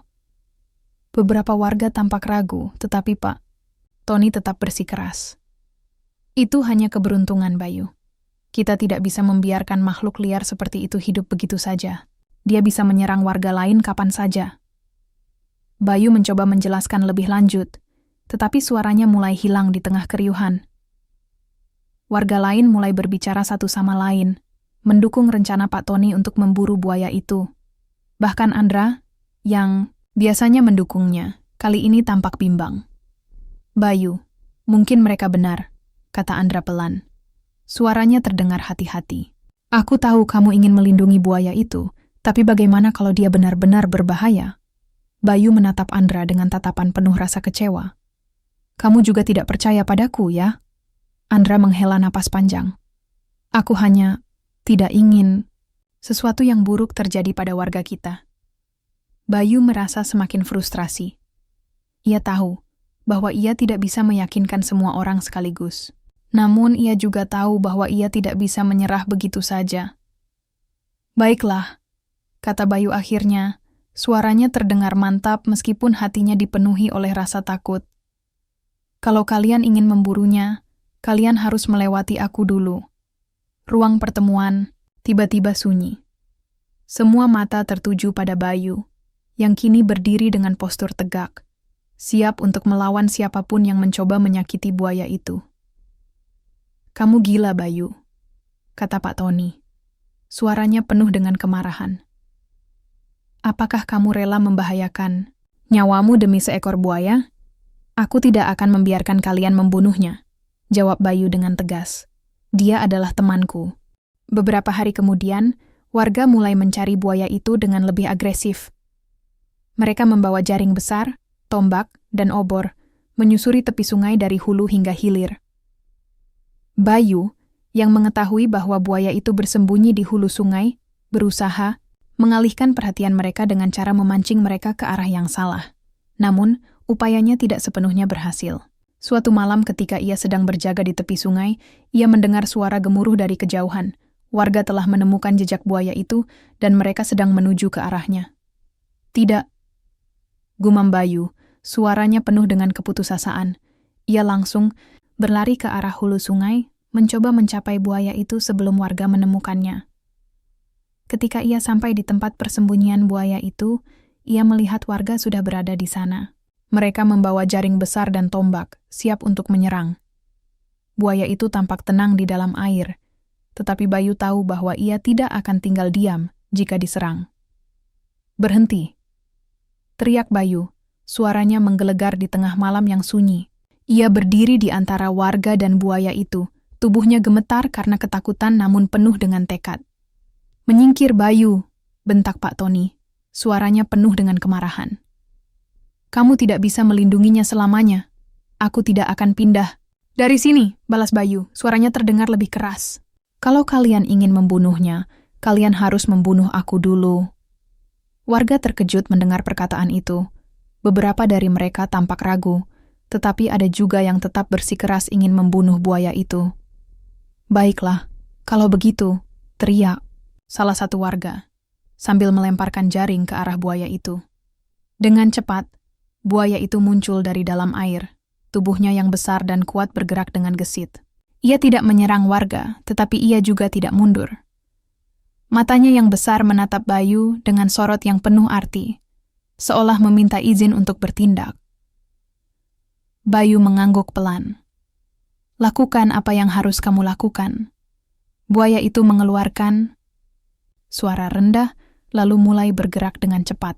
Beberapa warga tampak ragu, tetapi Pak Tony tetap bersikeras. Itu hanya keberuntungan, Bayu. Kita tidak bisa membiarkan makhluk liar seperti itu hidup begitu saja. Dia bisa menyerang warga lain kapan saja. Bayu mencoba menjelaskan lebih lanjut, tetapi suaranya mulai hilang di tengah keriuhan. Warga lain mulai berbicara satu sama lain, mendukung rencana Pak Tony untuk memburu buaya itu. Bahkan Andra, yang biasanya mendukungnya, kali ini tampak bimbang. Bayu, mungkin mereka benar, kata Andra pelan. Suaranya terdengar hati-hati. Aku tahu kamu ingin melindungi buaya itu, tapi bagaimana kalau dia benar-benar berbahaya? Bayu menatap Andra dengan tatapan penuh rasa kecewa. Kamu juga tidak percaya padaku, ya? Andra menghela napas panjang. Aku hanya tidak ingin sesuatu yang buruk terjadi pada warga kita. Bayu merasa semakin frustrasi. Ia tahu bahwa ia tidak bisa meyakinkan semua orang sekaligus. Namun ia juga tahu bahwa ia tidak bisa menyerah begitu saja. Baiklah, kata Bayu akhirnya. Suaranya terdengar mantap meskipun hatinya dipenuhi oleh rasa takut. Kalau kalian ingin memburunya, kalian harus melewati aku dulu. Ruang pertemuan tiba-tiba sunyi. Semua mata tertuju pada Bayu, yang kini berdiri dengan postur tegak, siap untuk melawan siapapun yang mencoba menyakiti buaya itu. Kamu gila, Bayu, kata Pak Tony. Suaranya penuh dengan kemarahan. Apakah kamu rela membahayakan nyawamu demi seekor buaya? Aku tidak akan membiarkan kalian membunuhnya, jawab Bayu dengan tegas. Dia adalah temanku. Beberapa hari kemudian, warga mulai mencari buaya itu dengan lebih agresif. Mereka membawa jaring besar, tombak, dan obor, menyusuri tepi sungai dari hulu hingga hilir. Bayu, yang mengetahui bahwa buaya itu bersembunyi di hulu sungai, berusaha mengalihkan perhatian mereka dengan cara memancing mereka ke arah yang salah. Namun, upayanya tidak sepenuhnya berhasil. Suatu malam ketika ia sedang berjaga di tepi sungai, ia mendengar suara gemuruh dari kejauhan. Warga telah menemukan jejak buaya itu dan mereka sedang menuju ke arahnya. Tidak, gumam Bayu, suaranya penuh dengan keputusasaan. Ia langsung berlari ke arah hulu sungai, mencoba mencapai buaya itu sebelum warga menemukannya. Ketika ia sampai di tempat persembunyian buaya itu, ia melihat warga sudah berada di sana. Mereka membawa jaring besar dan tombak, siap untuk menyerang. Buaya itu tampak tenang di dalam air, tetapi Bayu tahu bahwa ia tidak akan tinggal diam jika diserang. Berhenti! Teriak Bayu, suaranya menggelegar di tengah malam yang sunyi. Ia berdiri di antara warga dan buaya itu, tubuhnya gemetar karena ketakutan namun penuh dengan tekad. Menyingkir Bayu, bentak Pak Tony, suaranya penuh dengan kemarahan. Kamu tidak bisa melindunginya selamanya. Aku tidak akan pindah. Dari sini, balas Bayu, suaranya terdengar lebih keras. Kalau kalian ingin membunuhnya, kalian harus membunuh aku dulu. Warga terkejut mendengar perkataan itu. Beberapa dari mereka tampak ragu, tetapi ada juga yang tetap bersikeras ingin membunuh buaya itu. Baiklah, kalau begitu, teriak salah satu warga, sambil melemparkan jaring ke arah buaya itu. Dengan cepat, buaya itu muncul dari dalam air, tubuhnya yang besar dan kuat bergerak dengan gesit. Ia tidak menyerang warga, tetapi ia juga tidak mundur. Matanya yang besar menatap Bayu dengan sorot yang penuh arti, seolah meminta izin untuk bertindak. Bayu mengangguk pelan. Lakukan apa yang harus kamu lakukan. Buaya itu mengeluarkan suara rendah, lalu mulai bergerak dengan cepat.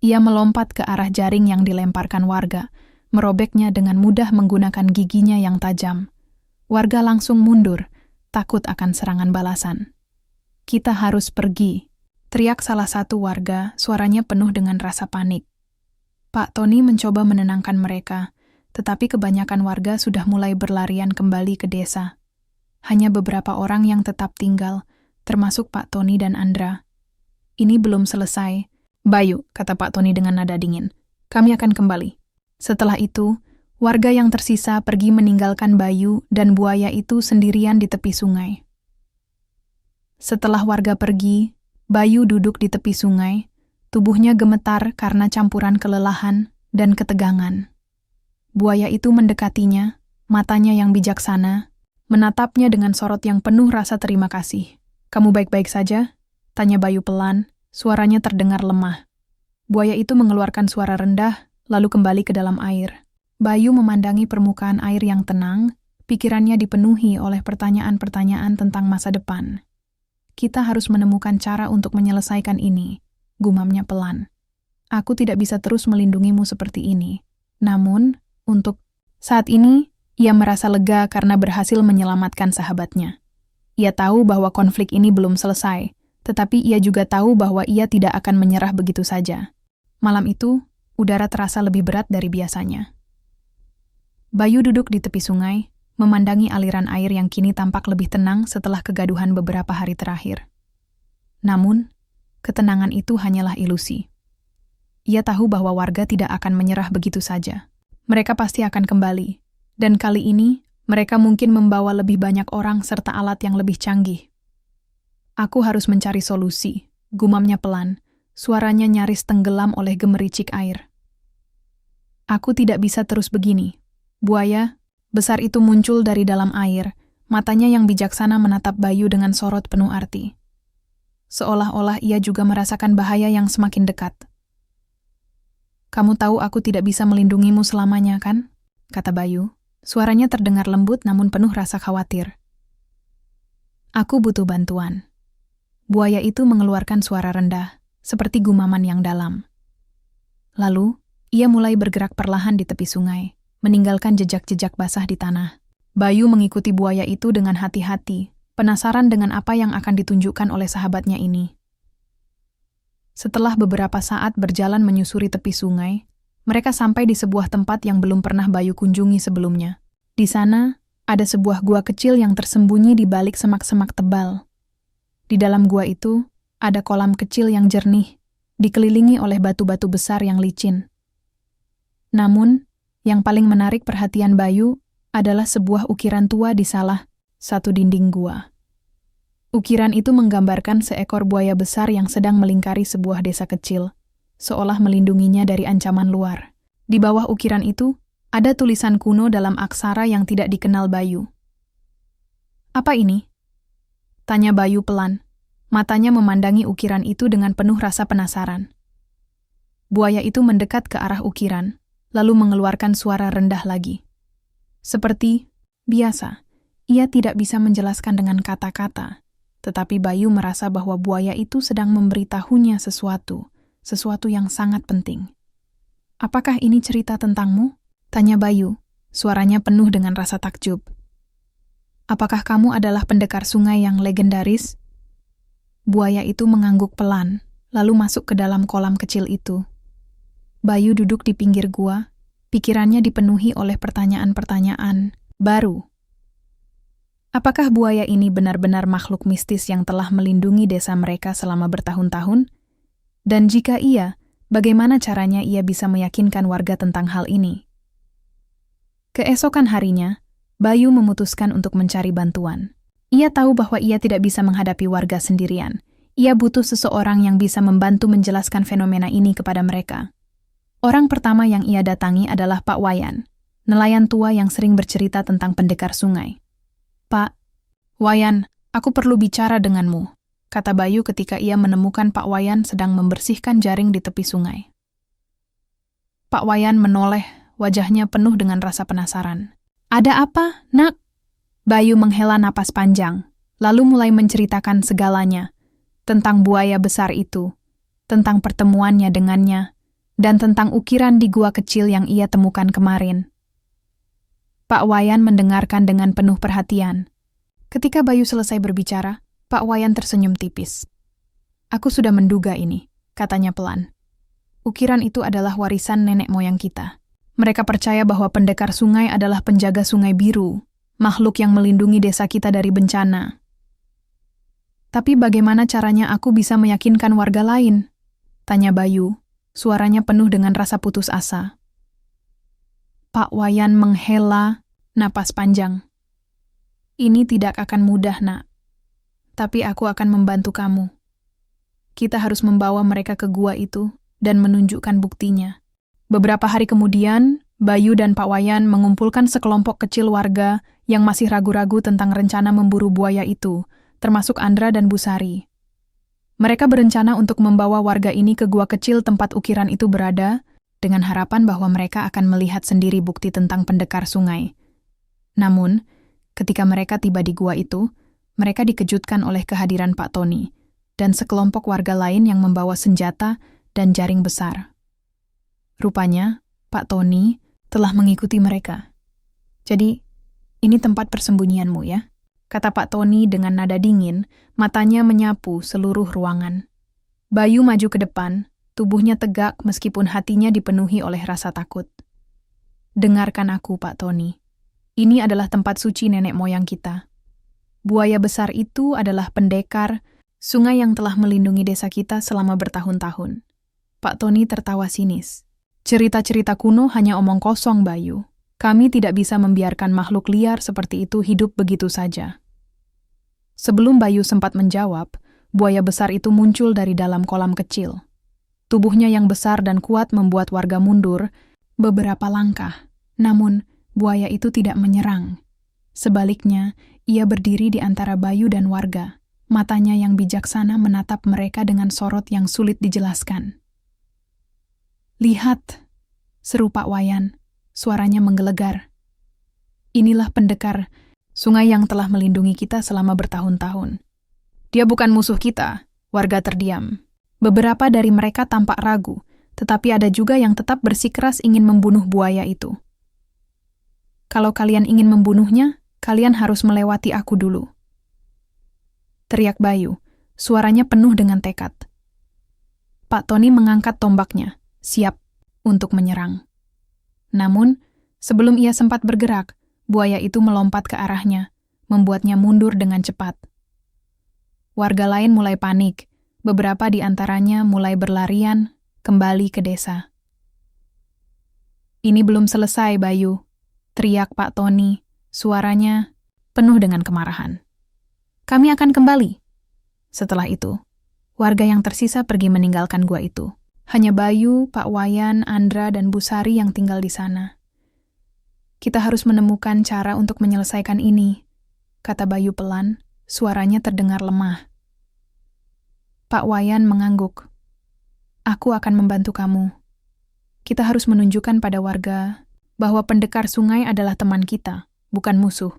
Ia melompat ke arah jaring yang dilemparkan warga, merobeknya dengan mudah menggunakan giginya yang tajam. Warga langsung mundur, takut akan serangan balasan. Kita harus pergi, teriak salah satu warga, suaranya penuh dengan rasa panik. Pak Tony mencoba menenangkan mereka, tetapi kebanyakan warga sudah mulai berlarian kembali ke desa. Hanya beberapa orang yang tetap tinggal, termasuk Pak Tony dan Andra. Ini belum selesai. Bayu, kata Pak Tony dengan nada dingin. Kami akan kembali. Setelah itu, warga yang tersisa pergi meninggalkan Bayu dan buaya itu sendirian di tepi sungai. Setelah warga pergi, Bayu duduk di tepi sungai, tubuhnya gemetar karena campuran kelelahan dan ketegangan. Buaya itu mendekatinya, matanya yang bijaksana, menatapnya dengan sorot yang penuh rasa terima kasih. Kamu baik-baik saja? Tanya Bayu pelan, suaranya terdengar lemah. Buaya itu mengeluarkan suara rendah, lalu kembali ke dalam air. Bayu memandangi permukaan air yang tenang, pikirannya dipenuhi oleh pertanyaan-pertanyaan tentang masa depan. Kita harus menemukan cara untuk menyelesaikan ini, gumamnya pelan. Aku tidak bisa terus melindungimu seperti ini. Namun, untuk saat ini, ia merasa lega karena berhasil menyelamatkan sahabatnya. Ia tahu bahwa konflik ini belum selesai, tetapi ia juga tahu bahwa ia tidak akan menyerah begitu saja. Malam itu, udara terasa lebih berat dari biasanya. Bayu duduk di tepi sungai, memandangi aliran air yang kini tampak lebih tenang setelah kegaduhan beberapa hari terakhir. Namun, ketenangan itu hanyalah ilusi. Ia tahu bahwa warga tidak akan menyerah begitu saja. Mereka pasti akan kembali, dan kali ini mereka mungkin membawa lebih banyak orang serta alat yang lebih canggih. Aku harus mencari solusi, gumamnya pelan, suaranya nyaris tenggelam oleh gemericik air. Aku tidak bisa terus begini. Buaya besar itu muncul dari dalam air, matanya yang bijaksana menatap Bayu dengan sorot penuh arti. Seolah-olah ia juga merasakan bahaya yang semakin dekat. Kamu tahu aku tidak bisa melindungimu selamanya, kan? Kata Bayu. Suaranya terdengar lembut namun penuh rasa khawatir. Aku butuh bantuan. Buaya itu mengeluarkan suara rendah, seperti gumaman yang dalam. Lalu, ia mulai bergerak perlahan di tepi sungai, meninggalkan jejak-jejak basah di tanah. Bayu mengikuti buaya itu dengan hati-hati, penasaran dengan apa yang akan ditunjukkan oleh sahabatnya ini. Setelah beberapa saat berjalan menyusuri tepi sungai, mereka sampai di sebuah tempat yang belum pernah Bayu kunjungi sebelumnya. Di sana, ada sebuah gua kecil yang tersembunyi di balik semak-semak tebal. Di dalam gua itu, ada kolam kecil yang jernih, dikelilingi oleh batu-batu besar yang licin. Namun, yang paling menarik perhatian Bayu adalah sebuah ukiran tua di salah satu dinding gua. Ukiran itu menggambarkan seekor buaya besar yang sedang melingkari sebuah desa kecil, seolah melindunginya dari ancaman luar. Di bawah ukiran itu, ada tulisan kuno dalam aksara yang tidak dikenal Bayu. Apa ini? Tanya Bayu pelan. Matanya memandangi ukiran itu dengan penuh rasa penasaran. Buaya itu mendekat ke arah ukiran, lalu mengeluarkan suara rendah lagi. Seperti biasa, ia tidak bisa menjelaskan dengan kata-kata, tetapi Bayu merasa bahwa buaya itu sedang memberitahunya sesuatu yang sangat penting. Apakah ini cerita tentangmu? Tanya Bayu, suaranya penuh dengan rasa takjub. Apakah kamu adalah pendekar sungai yang legendaris? Buaya itu mengangguk pelan, lalu masuk ke dalam kolam kecil itu. Bayu duduk di pinggir gua, pikirannya dipenuhi oleh pertanyaan-pertanyaan baru. Apakah buaya ini benar-benar makhluk mistis yang telah melindungi desa mereka selama bertahun-tahun? Dan jika iya, bagaimana caranya ia bisa meyakinkan warga tentang hal ini? Keesokan harinya, Bayu memutuskan untuk mencari bantuan. Ia tahu bahwa ia tidak bisa menghadapi warga sendirian. Ia butuh seseorang yang bisa membantu menjelaskan fenomena ini kepada mereka. Orang pertama yang ia datangi adalah Pak Wayan, nelayan tua yang sering bercerita tentang pendekar sungai. Pak Wayan, aku perlu bicara denganmu, kata Bayu ketika ia menemukan Pak Wayan sedang membersihkan jaring di tepi sungai. Pak Wayan menoleh, wajahnya penuh dengan rasa penasaran. Ada apa, nak? Bayu menghela napas panjang, lalu mulai menceritakan segalanya, tentang buaya besar itu, tentang pertemuannya dengannya, dan tentang ukiran di gua kecil yang ia temukan kemarin. Pak Wayan mendengarkan dengan penuh perhatian. Ketika Bayu selesai berbicara, Pak Wayan tersenyum tipis. Aku sudah menduga ini, katanya pelan. Ukiran itu adalah warisan nenek moyang kita. Mereka percaya bahwa pendekar sungai adalah penjaga Sungai Biru, makhluk yang melindungi desa kita dari bencana. Tapi bagaimana caranya aku bisa meyakinkan warga lain? Tanya Bayu, suaranya penuh dengan rasa putus asa. Pak Wayan menghela napas panjang. Ini tidak akan mudah, Nak. Tapi aku akan membantu kamu. Kita harus membawa mereka ke gua itu dan menunjukkan buktinya. Beberapa hari kemudian, Bayu dan Pak Wayan mengumpulkan sekelompok kecil warga yang masih ragu-ragu tentang rencana memburu buaya itu, termasuk Andra dan Busari. Mereka berencana untuk membawa warga ini ke gua kecil tempat ukiran itu berada, dengan harapan bahwa mereka akan melihat sendiri bukti tentang pendekar sungai. Namun, ketika mereka tiba di gua itu, mereka dikejutkan oleh kehadiran Pak Tony dan sekelompok warga lain yang membawa senjata dan jaring besar. Rupanya, Pak Tony telah mengikuti mereka. Jadi, ini tempat persembunyianmu ya, kata Pak Tony dengan nada dingin, matanya menyapu seluruh ruangan. Bayu maju ke depan, tubuhnya tegak meskipun hatinya dipenuhi oleh rasa takut. Dengarkan aku, Pak Tony. Ini adalah tempat suci nenek moyang kita. Buaya besar itu adalah pendekar sungai yang telah melindungi desa kita selama bertahun-tahun. Pak Tony tertawa sinis. Cerita-cerita kuno hanya omong kosong, Bayu. Kami tidak bisa membiarkan makhluk liar seperti itu hidup begitu saja. Sebelum Bayu sempat menjawab, buaya besar itu muncul dari dalam kolam kecil. Tubuhnya yang besar dan kuat membuat warga mundur beberapa langkah. Namun, buaya itu tidak menyerang. Sebaliknya, ia berdiri di antara Bayu dan warga. Matanya yang bijaksana menatap mereka dengan sorot yang sulit dijelaskan. Lihat, seru Pak Wayan, suaranya menggelegar. Inilah pendekar sungai yang telah melindungi kita selama bertahun-tahun. Dia bukan musuh kita, warga terdiam. Beberapa dari mereka tampak ragu, tetapi ada juga yang tetap bersikeras ingin membunuh buaya itu. Kalau kalian ingin membunuhnya, kalian harus melewati aku dulu. Teriak Bayu, suaranya penuh dengan tekad. Pak Tony mengangkat tombaknya, siap untuk menyerang. Namun, sebelum ia sempat bergerak, buaya itu melompat ke arahnya, membuatnya mundur dengan cepat. Warga lain mulai panik, beberapa di antaranya mulai berlarian kembali ke desa. Ini belum selesai, Bayu, teriak Pak Tony, suaranya penuh dengan kemarahan. Kami akan kembali. Setelah itu, warga yang tersisa pergi meninggalkan gua itu. Hanya Bayu, Pak Wayan, Andra, dan Busari yang tinggal di sana. Kita harus menemukan cara untuk menyelesaikan ini, kata Bayu pelan, suaranya terdengar lemah. Pak Wayan mengangguk. Aku akan membantu kamu. Kita harus menunjukkan pada warga bahwa pendekar sungai adalah teman kita, bukan musuh.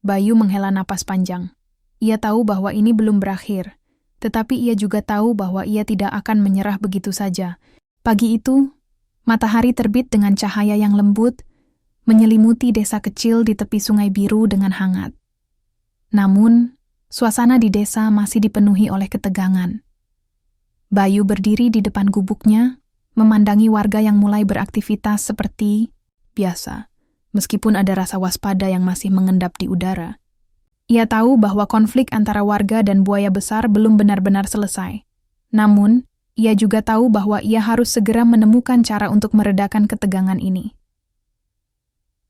Bayu menghela napas panjang. Ia tahu bahwa ini belum berakhir, tetapi ia juga tahu bahwa ia tidak akan menyerah begitu saja. Pagi itu, matahari terbit dengan cahaya yang lembut, menyelimuti desa kecil di tepi Sungai Biru dengan hangat. Namun, suasana di desa masih dipenuhi oleh ketegangan. Bayu berdiri di depan gubuknya, memandangi warga yang mulai beraktivitas seperti biasa, meskipun ada rasa waspada yang masih mengendap di udara. Ia tahu bahwa konflik antara warga dan buaya besar belum benar-benar selesai. Namun, ia juga tahu bahwa ia harus segera menemukan cara untuk meredakan ketegangan ini.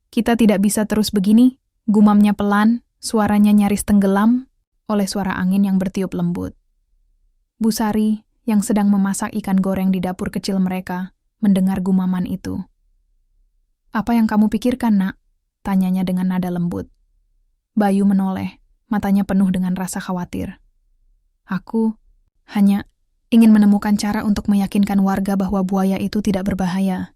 Kita tidak bisa terus begini, gumamnya pelan, suaranya nyaris tenggelam oleh suara angin yang bertiup lembut. Busari, yang sedang memasak ikan goreng di dapur kecil mereka, mendengar gumaman itu. Apa yang kamu pikirkan, Nak? Tanyanya dengan nada lembut. Bayu menoleh, matanya penuh dengan rasa khawatir. Aku hanya ingin menemukan cara untuk meyakinkan warga bahwa buaya itu tidak berbahaya.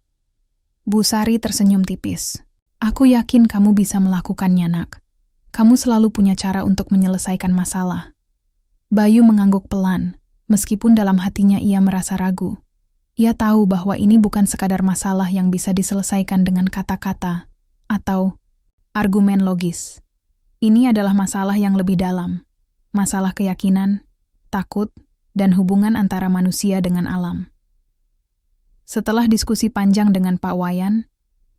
Busari tersenyum tipis. Aku yakin kamu bisa melakukannya, Nak. Kamu selalu punya cara untuk menyelesaikan masalah. Bayu mengangguk pelan, meskipun dalam hatinya ia merasa ragu. Ia tahu bahwa ini bukan sekadar masalah yang bisa diselesaikan dengan kata-kata atau argumen logis. Ini adalah masalah yang lebih dalam, masalah keyakinan, takut, dan hubungan antara manusia dengan alam. Setelah diskusi panjang dengan Pak Wayan,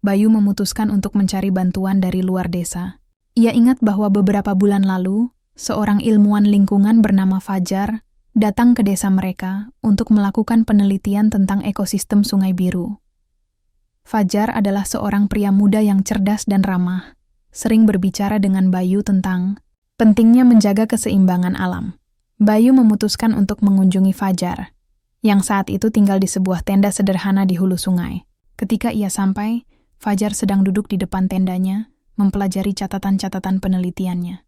Bayu memutuskan untuk mencari bantuan dari luar desa. Ia ingat bahwa beberapa bulan lalu, seorang ilmuwan lingkungan bernama Fajar datang ke desa mereka untuk melakukan penelitian tentang ekosistem Sungai Biru. Fajar adalah seorang pria muda yang cerdas dan ramah, sering berbicara dengan Bayu tentang pentingnya menjaga keseimbangan alam. Bayu memutuskan untuk mengunjungi Fajar, yang saat itu tinggal di sebuah tenda sederhana di hulu sungai. Ketika ia sampai, Fajar sedang duduk di depan tendanya, mempelajari catatan-catatan penelitiannya.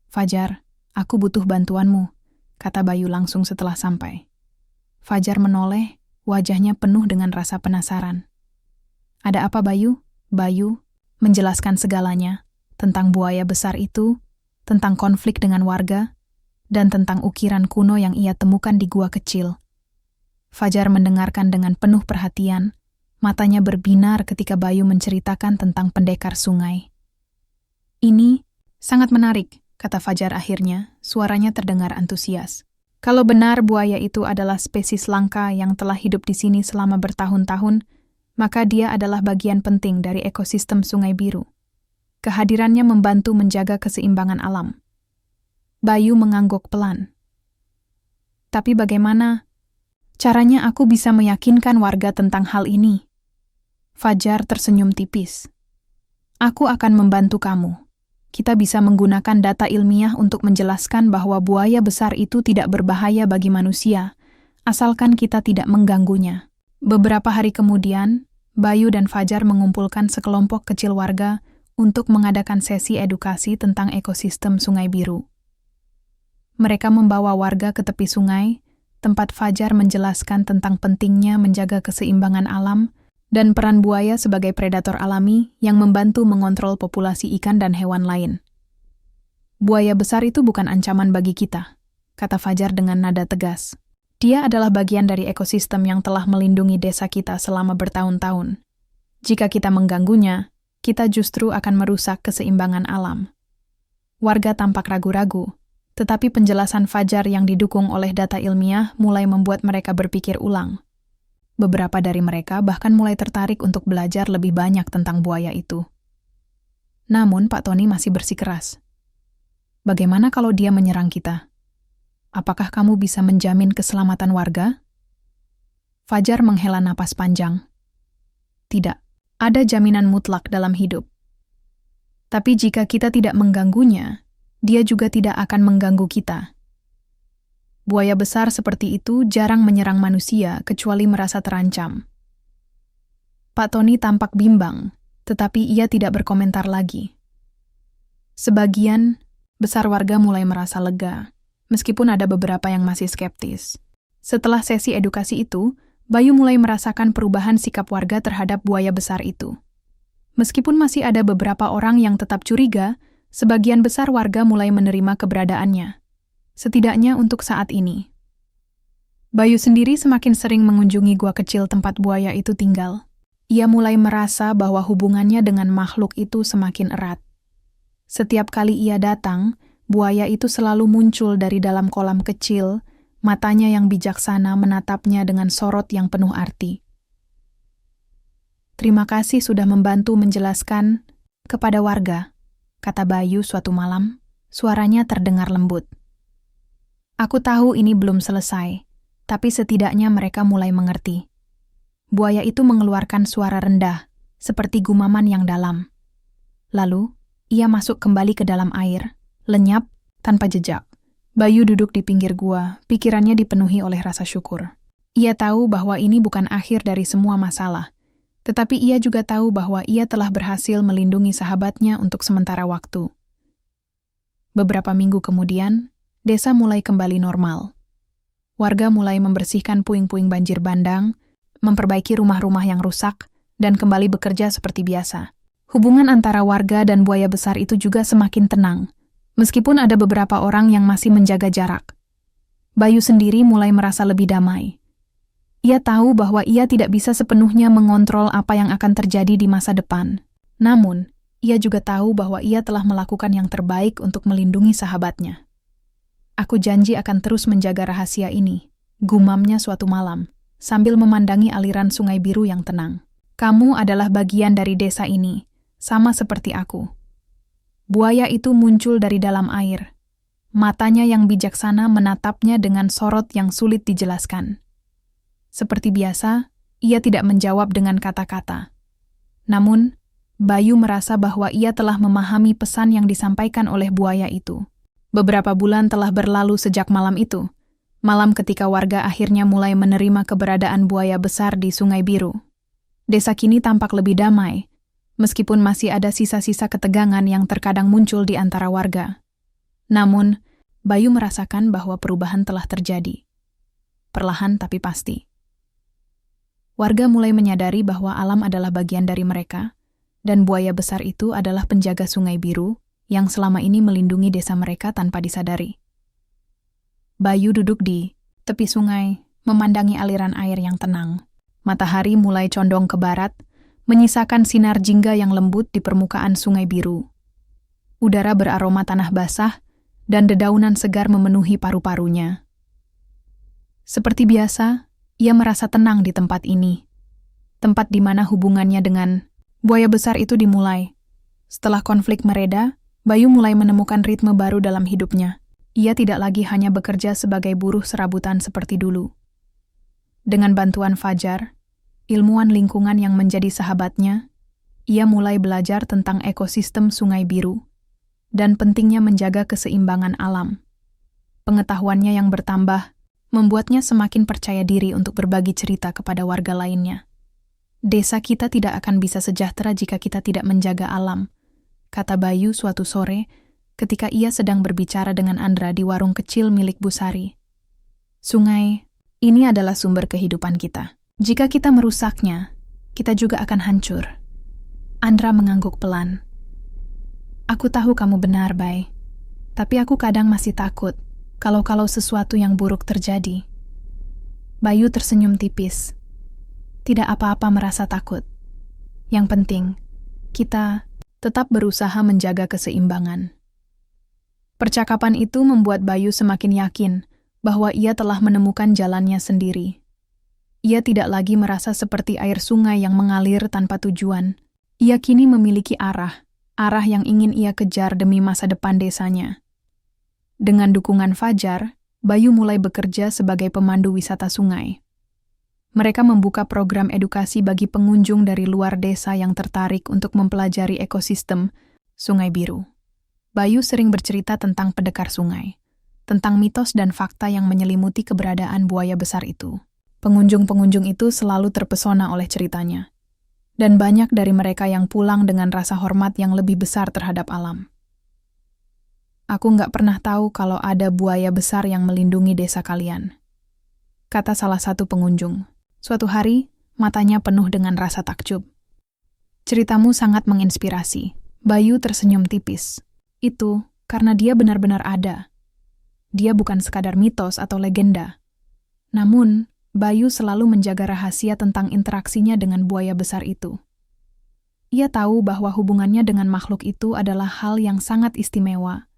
"Fajar, aku butuh bantuanmu," kata Bayu langsung setelah sampai. Fajar menoleh, wajahnya penuh dengan rasa penasaran. "Ada apa, Bayu?" Bayu menjelaskan segalanya, tentang buaya besar itu, tentang konflik dengan warga, dan tentang ukiran kuno yang ia temukan di gua kecil. Fajar mendengarkan dengan penuh perhatian, matanya berbinar ketika Bayu menceritakan tentang pendekar sungai. "Ini sangat menarik," kata Fajar akhirnya, suaranya terdengar antusias. "Kalau benar buaya itu adalah spesies langka yang telah hidup di sini selama bertahun-tahun, maka dia adalah bagian penting dari ekosistem Sungai Biru. Kehadirannya membantu menjaga keseimbangan alam." Bayu mengangguk pelan. "Tapi bagaimana caranya aku bisa meyakinkan warga tentang hal ini?" Fajar tersenyum tipis. "Aku akan membantu kamu. Kita bisa menggunakan data ilmiah untuk menjelaskan bahwa buaya besar itu tidak berbahaya bagi manusia, asalkan kita tidak mengganggunya." Beberapa hari kemudian, Bayu dan Fajar mengumpulkan sekelompok kecil warga untuk mengadakan sesi edukasi tentang ekosistem Sungai Biru. Mereka membawa warga ke tepi sungai, tempat Fajar menjelaskan tentang pentingnya menjaga keseimbangan alam dan peran buaya sebagai predator alami yang membantu mengontrol populasi ikan dan hewan lain. "Buaya besar itu bukan ancaman bagi kita," kata Fajar dengan nada tegas. "Dia adalah bagian dari ekosistem yang telah melindungi desa kita selama bertahun-tahun. Jika kita mengganggunya, kita justru akan merusak keseimbangan alam." Warga tampak ragu-ragu, tetapi penjelasan Fajar yang didukung oleh data ilmiah mulai membuat mereka berpikir ulang. Beberapa dari mereka bahkan mulai tertarik untuk belajar lebih banyak tentang buaya itu. Namun Pak Tony masih bersikeras. "Bagaimana kalau dia menyerang kita? Apakah kamu bisa menjamin keselamatan warga?" Fajar menghela napas panjang. "Tidak, ada jaminan mutlak dalam hidup. Tapi jika kita tidak mengganggunya, dia juga tidak akan mengganggu kita. Buaya besar seperti itu jarang menyerang manusia kecuali merasa terancam." Pak Tony tampak bimbang, tetapi ia tidak berkomentar lagi. Sebagian besar warga mulai merasa lega, meskipun ada beberapa yang masih skeptis. Setelah sesi edukasi itu, Bayu mulai merasakan perubahan sikap warga terhadap buaya besar itu. Meskipun masih ada beberapa orang yang tetap curiga, sebagian besar warga mulai menerima keberadaannya. Setidaknya untuk saat ini. Bayu sendiri semakin sering mengunjungi gua kecil tempat buaya itu tinggal. Ia mulai merasa bahwa hubungannya dengan makhluk itu semakin erat. Setiap kali ia datang, buaya itu selalu muncul dari dalam kolam kecil, matanya yang bijaksana menatapnya dengan sorot yang penuh arti. "Terima kasih sudah membantu menjelaskan kepada warga," kata Bayu suatu malam, suaranya terdengar lembut. "Aku tahu ini belum selesai, tapi setidaknya mereka mulai mengerti." Buaya itu mengeluarkan suara rendah, seperti gumaman yang dalam. Lalu, ia masuk kembali ke dalam air, lenyap, tanpa jejak. Bayu duduk di pinggir gua, pikirannya dipenuhi oleh rasa syukur. Ia tahu bahwa ini bukan akhir dari semua masalah, tetapi ia juga tahu bahwa ia telah berhasil melindungi sahabatnya untuk sementara waktu. Beberapa minggu kemudian, desa mulai kembali normal. Warga mulai membersihkan puing-puing banjir bandang, memperbaiki rumah-rumah yang rusak, dan kembali bekerja seperti biasa. Hubungan antara warga dan buaya besar itu juga semakin tenang, meskipun ada beberapa orang yang masih menjaga jarak. Bayu sendiri mulai merasa lebih damai. Ia tahu bahwa ia tidak bisa sepenuhnya mengontrol apa yang akan terjadi di masa depan. Namun, ia juga tahu bahwa ia telah melakukan yang terbaik untuk melindungi sahabatnya. "Aku janji akan terus menjaga rahasia ini," gumamnya suatu malam, sambil memandangi aliran Sungai Biru yang tenang. Kamu adalah bagian dari desa ini, sama seperti aku. Buaya itu muncul dari dalam air. Matanya yang bijaksana menatapnya dengan sorot yang sulit dijelaskan. Seperti biasa, ia tidak menjawab dengan kata-kata. Namun, Bayu merasa bahwa ia telah memahami pesan yang disampaikan oleh buaya itu. Beberapa bulan telah berlalu sejak malam itu. Malam ketika warga akhirnya mulai menerima keberadaan buaya besar di Sungai Biru. Desa kini tampak lebih damai, meskipun masih ada sisa-sisa ketegangan yang terkadang muncul di antara warga. Namun, Bayu merasakan bahwa perubahan telah terjadi. Perlahan tapi pasti. Warga mulai menyadari bahwa alam adalah bagian dari mereka, dan buaya besar itu adalah penjaga Sungai Biru yang selama ini melindungi desa mereka tanpa disadari. Bayu duduk di tepi sungai, memandangi aliran air yang tenang. Matahari mulai condong ke barat, menyisakan sinar jingga yang lembut di permukaan Sungai Biru. Udara beraroma tanah basah, dan dedaunan segar memenuhi paru-parunya. Seperti biasa, ia merasa tenang di tempat ini. Tempat di mana hubungannya dengan buaya besar itu dimulai. Setelah konflik mereda, Bayu mulai menemukan ritme baru dalam hidupnya. Ia tidak lagi hanya bekerja sebagai buruh serabutan seperti dulu. Dengan bantuan Fajar, ilmuwan lingkungan yang menjadi sahabatnya, ia mulai belajar tentang ekosistem Sungai Biru dan pentingnya menjaga keseimbangan alam. Pengetahuannya yang bertambah membuatnya semakin percaya diri untuk berbagi cerita kepada warga lainnya. Desa kita tidak akan bisa sejahtera jika kita tidak menjaga alam, kata Bayu suatu sore ketika ia sedang berbicara dengan Andra di warung kecil milik Bu Sari. Sungai, ini adalah sumber kehidupan kita. Jika kita merusaknya, kita juga akan hancur. Andra mengangguk pelan. Aku tahu kamu benar, Bay. Tapi aku kadang masih takut kalau sesuatu yang buruk terjadi. Bayu tersenyum tipis. Tidak apa-apa merasa takut. Yang penting, kita tetap berusaha menjaga keseimbangan. Percakapan itu membuat Bayu semakin yakin bahwa ia telah menemukan jalannya sendiri. Ia tidak lagi merasa seperti air sungai yang mengalir tanpa tujuan. Ia kini memiliki arah yang ingin ia kejar demi masa depan desanya. Dengan dukungan Fajar, Bayu mulai bekerja sebagai pemandu wisata sungai. Mereka membuka program edukasi bagi pengunjung dari luar desa yang tertarik untuk mempelajari ekosistem Sungai Biru. Bayu sering bercerita tentang pendekar sungai, tentang mitos dan fakta yang menyelimuti keberadaan buaya besar itu. Pengunjung-pengunjung itu selalu terpesona oleh ceritanya, dan banyak dari mereka yang pulang dengan rasa hormat yang lebih besar terhadap alam. Aku nggak pernah tahu kalau ada buaya besar yang melindungi desa kalian, kata salah satu pengunjung. Suatu hari, matanya penuh dengan rasa takjub. Ceritamu sangat menginspirasi. Bayu tersenyum tipis. Itu karena dia benar-benar ada. Dia bukan sekadar mitos atau legenda. Namun, Bayu selalu menjaga rahasia tentang interaksinya dengan buaya besar itu. Ia tahu bahwa hubungannya dengan makhluk itu adalah hal yang sangat istimewa,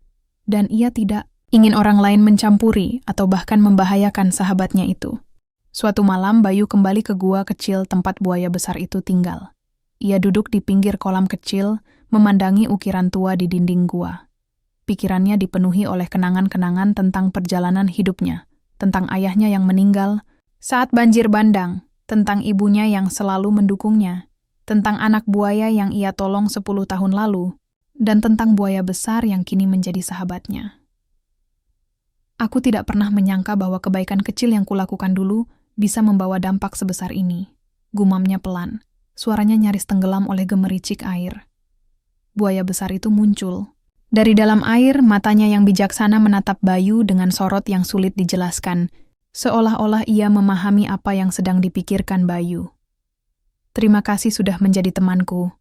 dan ia tidak ingin orang lain mencampuri atau bahkan membahayakan sahabatnya itu. Suatu malam, Bayu kembali ke gua kecil tempat buaya besar itu tinggal. Ia duduk di pinggir kolam kecil, memandangi ukiran tua di dinding gua. Pikirannya dipenuhi oleh kenangan-kenangan tentang perjalanan hidupnya, tentang ayahnya yang meninggal saat banjir bandang, tentang ibunya yang selalu mendukungnya, tentang anak buaya yang ia tolong 10 tahun lalu, dan tentang buaya besar yang kini menjadi sahabatnya. Aku tidak pernah menyangka bahwa kebaikan kecil yang kulakukan dulu bisa membawa dampak sebesar ini. Gumamnya pelan, suaranya nyaris tenggelam oleh gemericik air. Buaya besar itu muncul. Dari dalam air, matanya yang bijaksana menatap Bayu dengan sorot yang sulit dijelaskan, seolah-olah ia memahami apa yang sedang dipikirkan Bayu. Terima kasih sudah menjadi temanku,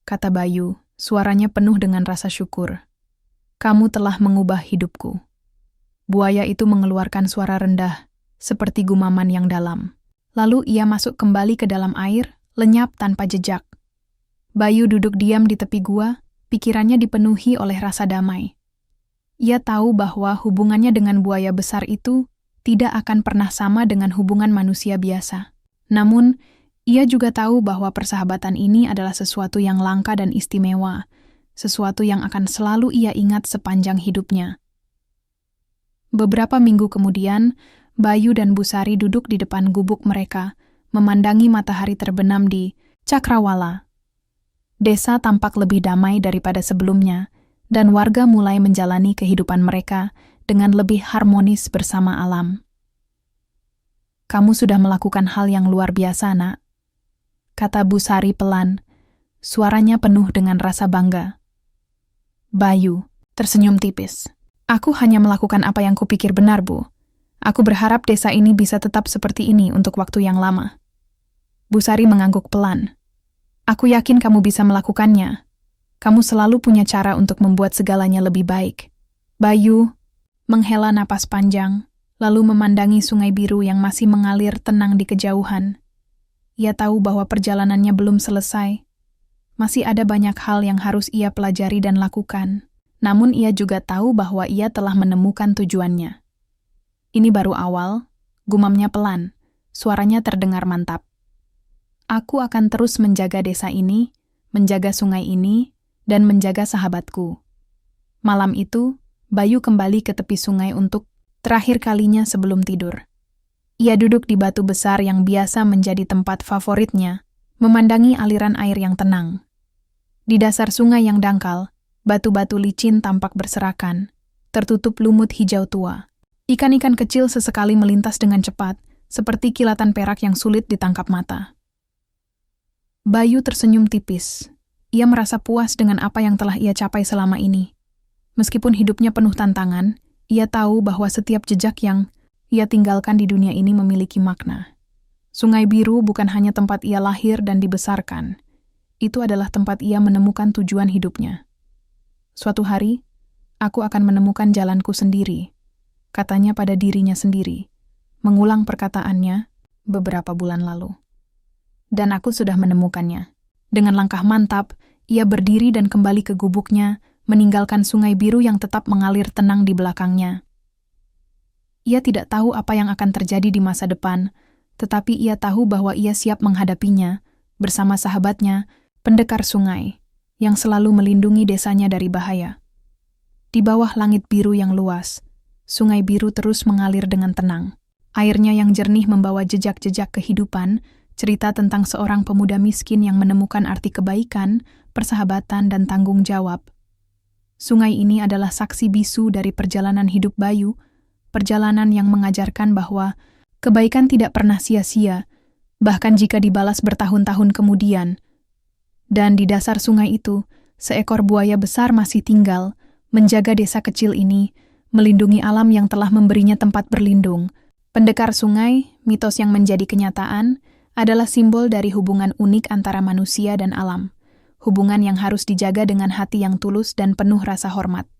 kata Bayu, suaranya penuh dengan rasa syukur. Kamu telah mengubah hidupku. Buaya itu mengeluarkan suara rendah, seperti gumaman yang dalam. Lalu ia masuk kembali ke dalam air, lenyap tanpa jejak. Bayu duduk diam di tepi gua, pikirannya dipenuhi oleh rasa damai. Ia tahu bahwa hubungannya dengan buaya besar itu tidak akan pernah sama dengan hubungan manusia biasa. Namun, Ia juga tahu bahwa persahabatan ini adalah sesuatu yang langka dan istimewa, sesuatu yang akan selalu ia ingat sepanjang hidupnya. Beberapa minggu kemudian, Bayu dan Busari duduk di depan gubuk mereka, memandangi matahari terbenam di Cakrawala. Desa tampak lebih damai daripada sebelumnya, dan warga mulai menjalani kehidupan mereka dengan lebih harmonis bersama alam. "Kamu sudah melakukan hal yang luar biasa, Nak," kata Busari pelan, suaranya penuh dengan rasa bangga. Bayu tersenyum tipis. "Aku hanya melakukan apa yang kupikir benar, Bu. Aku berharap desa ini bisa tetap seperti ini untuk waktu yang lama." Busari mengangguk pelan. "Aku yakin kamu bisa melakukannya. Kamu selalu punya cara untuk membuat segalanya lebih baik." Bayu menghela napas panjang, lalu memandangi sungai biru yang masih mengalir tenang di kejauhan. Ia tahu bahwa perjalanannya belum selesai. Masih ada banyak hal yang harus ia pelajari dan lakukan. Namun ia juga tahu bahwa ia telah menemukan tujuannya. "Ini baru awal," gumamnya pelan. Suaranya terdengar mantap. "Aku akan terus menjaga desa ini, menjaga sungai ini, dan menjaga sahabatku." Malam itu, Bayu kembali ke tepi sungai untuk terakhir kalinya sebelum tidur. Ia duduk di batu besar yang biasa menjadi tempat favoritnya, memandangi aliran air yang tenang. Di dasar sungai yang dangkal, batu-batu licin tampak berserakan, tertutup lumut hijau tua. Ikan-ikan kecil sesekali melintas dengan cepat, seperti kilatan perak yang sulit ditangkap mata. Bayu tersenyum tipis. Ia merasa puas dengan apa yang telah ia capai selama ini. Meskipun hidupnya penuh tantangan, ia tahu bahwa setiap jejak yang ia tinggalkan di dunia ini memiliki makna. Sungai Biru bukan hanya tempat ia lahir dan dibesarkan. Itu adalah tempat ia menemukan tujuan hidupnya. "Suatu hari, aku akan menemukan jalanku sendiri," katanya pada dirinya sendiri, mengulang perkataannya beberapa bulan lalu. Dan aku sudah menemukannya. Dengan langkah mantap, ia berdiri dan kembali ke gubuknya, meninggalkan sungai biru yang tetap mengalir tenang di belakangnya. Ia tidak tahu apa yang akan terjadi di masa depan, tetapi ia tahu bahwa ia siap menghadapinya bersama sahabatnya, pendekar sungai, yang selalu melindungi desanya dari bahaya. Di bawah langit biru yang luas, sungai biru terus mengalir dengan tenang. Airnya yang jernih membawa jejak-jejak kehidupan, cerita tentang seorang pemuda miskin yang menemukan arti kebaikan, persahabatan, dan tanggung jawab. Sungai ini adalah saksi bisu dari perjalanan hidup Bayu, perjalanan yang mengajarkan bahwa kebaikan tidak pernah sia-sia, bahkan jika dibalas bertahun-tahun kemudian. Dan di dasar sungai itu, seekor buaya besar masih tinggal, menjaga desa kecil ini, melindungi alam yang telah memberinya tempat berlindung. Pendekar sungai, mitos yang menjadi kenyataan, adalah simbol dari hubungan unik antara manusia dan alam. Hubungan yang harus dijaga dengan hati yang tulus dan penuh rasa hormat.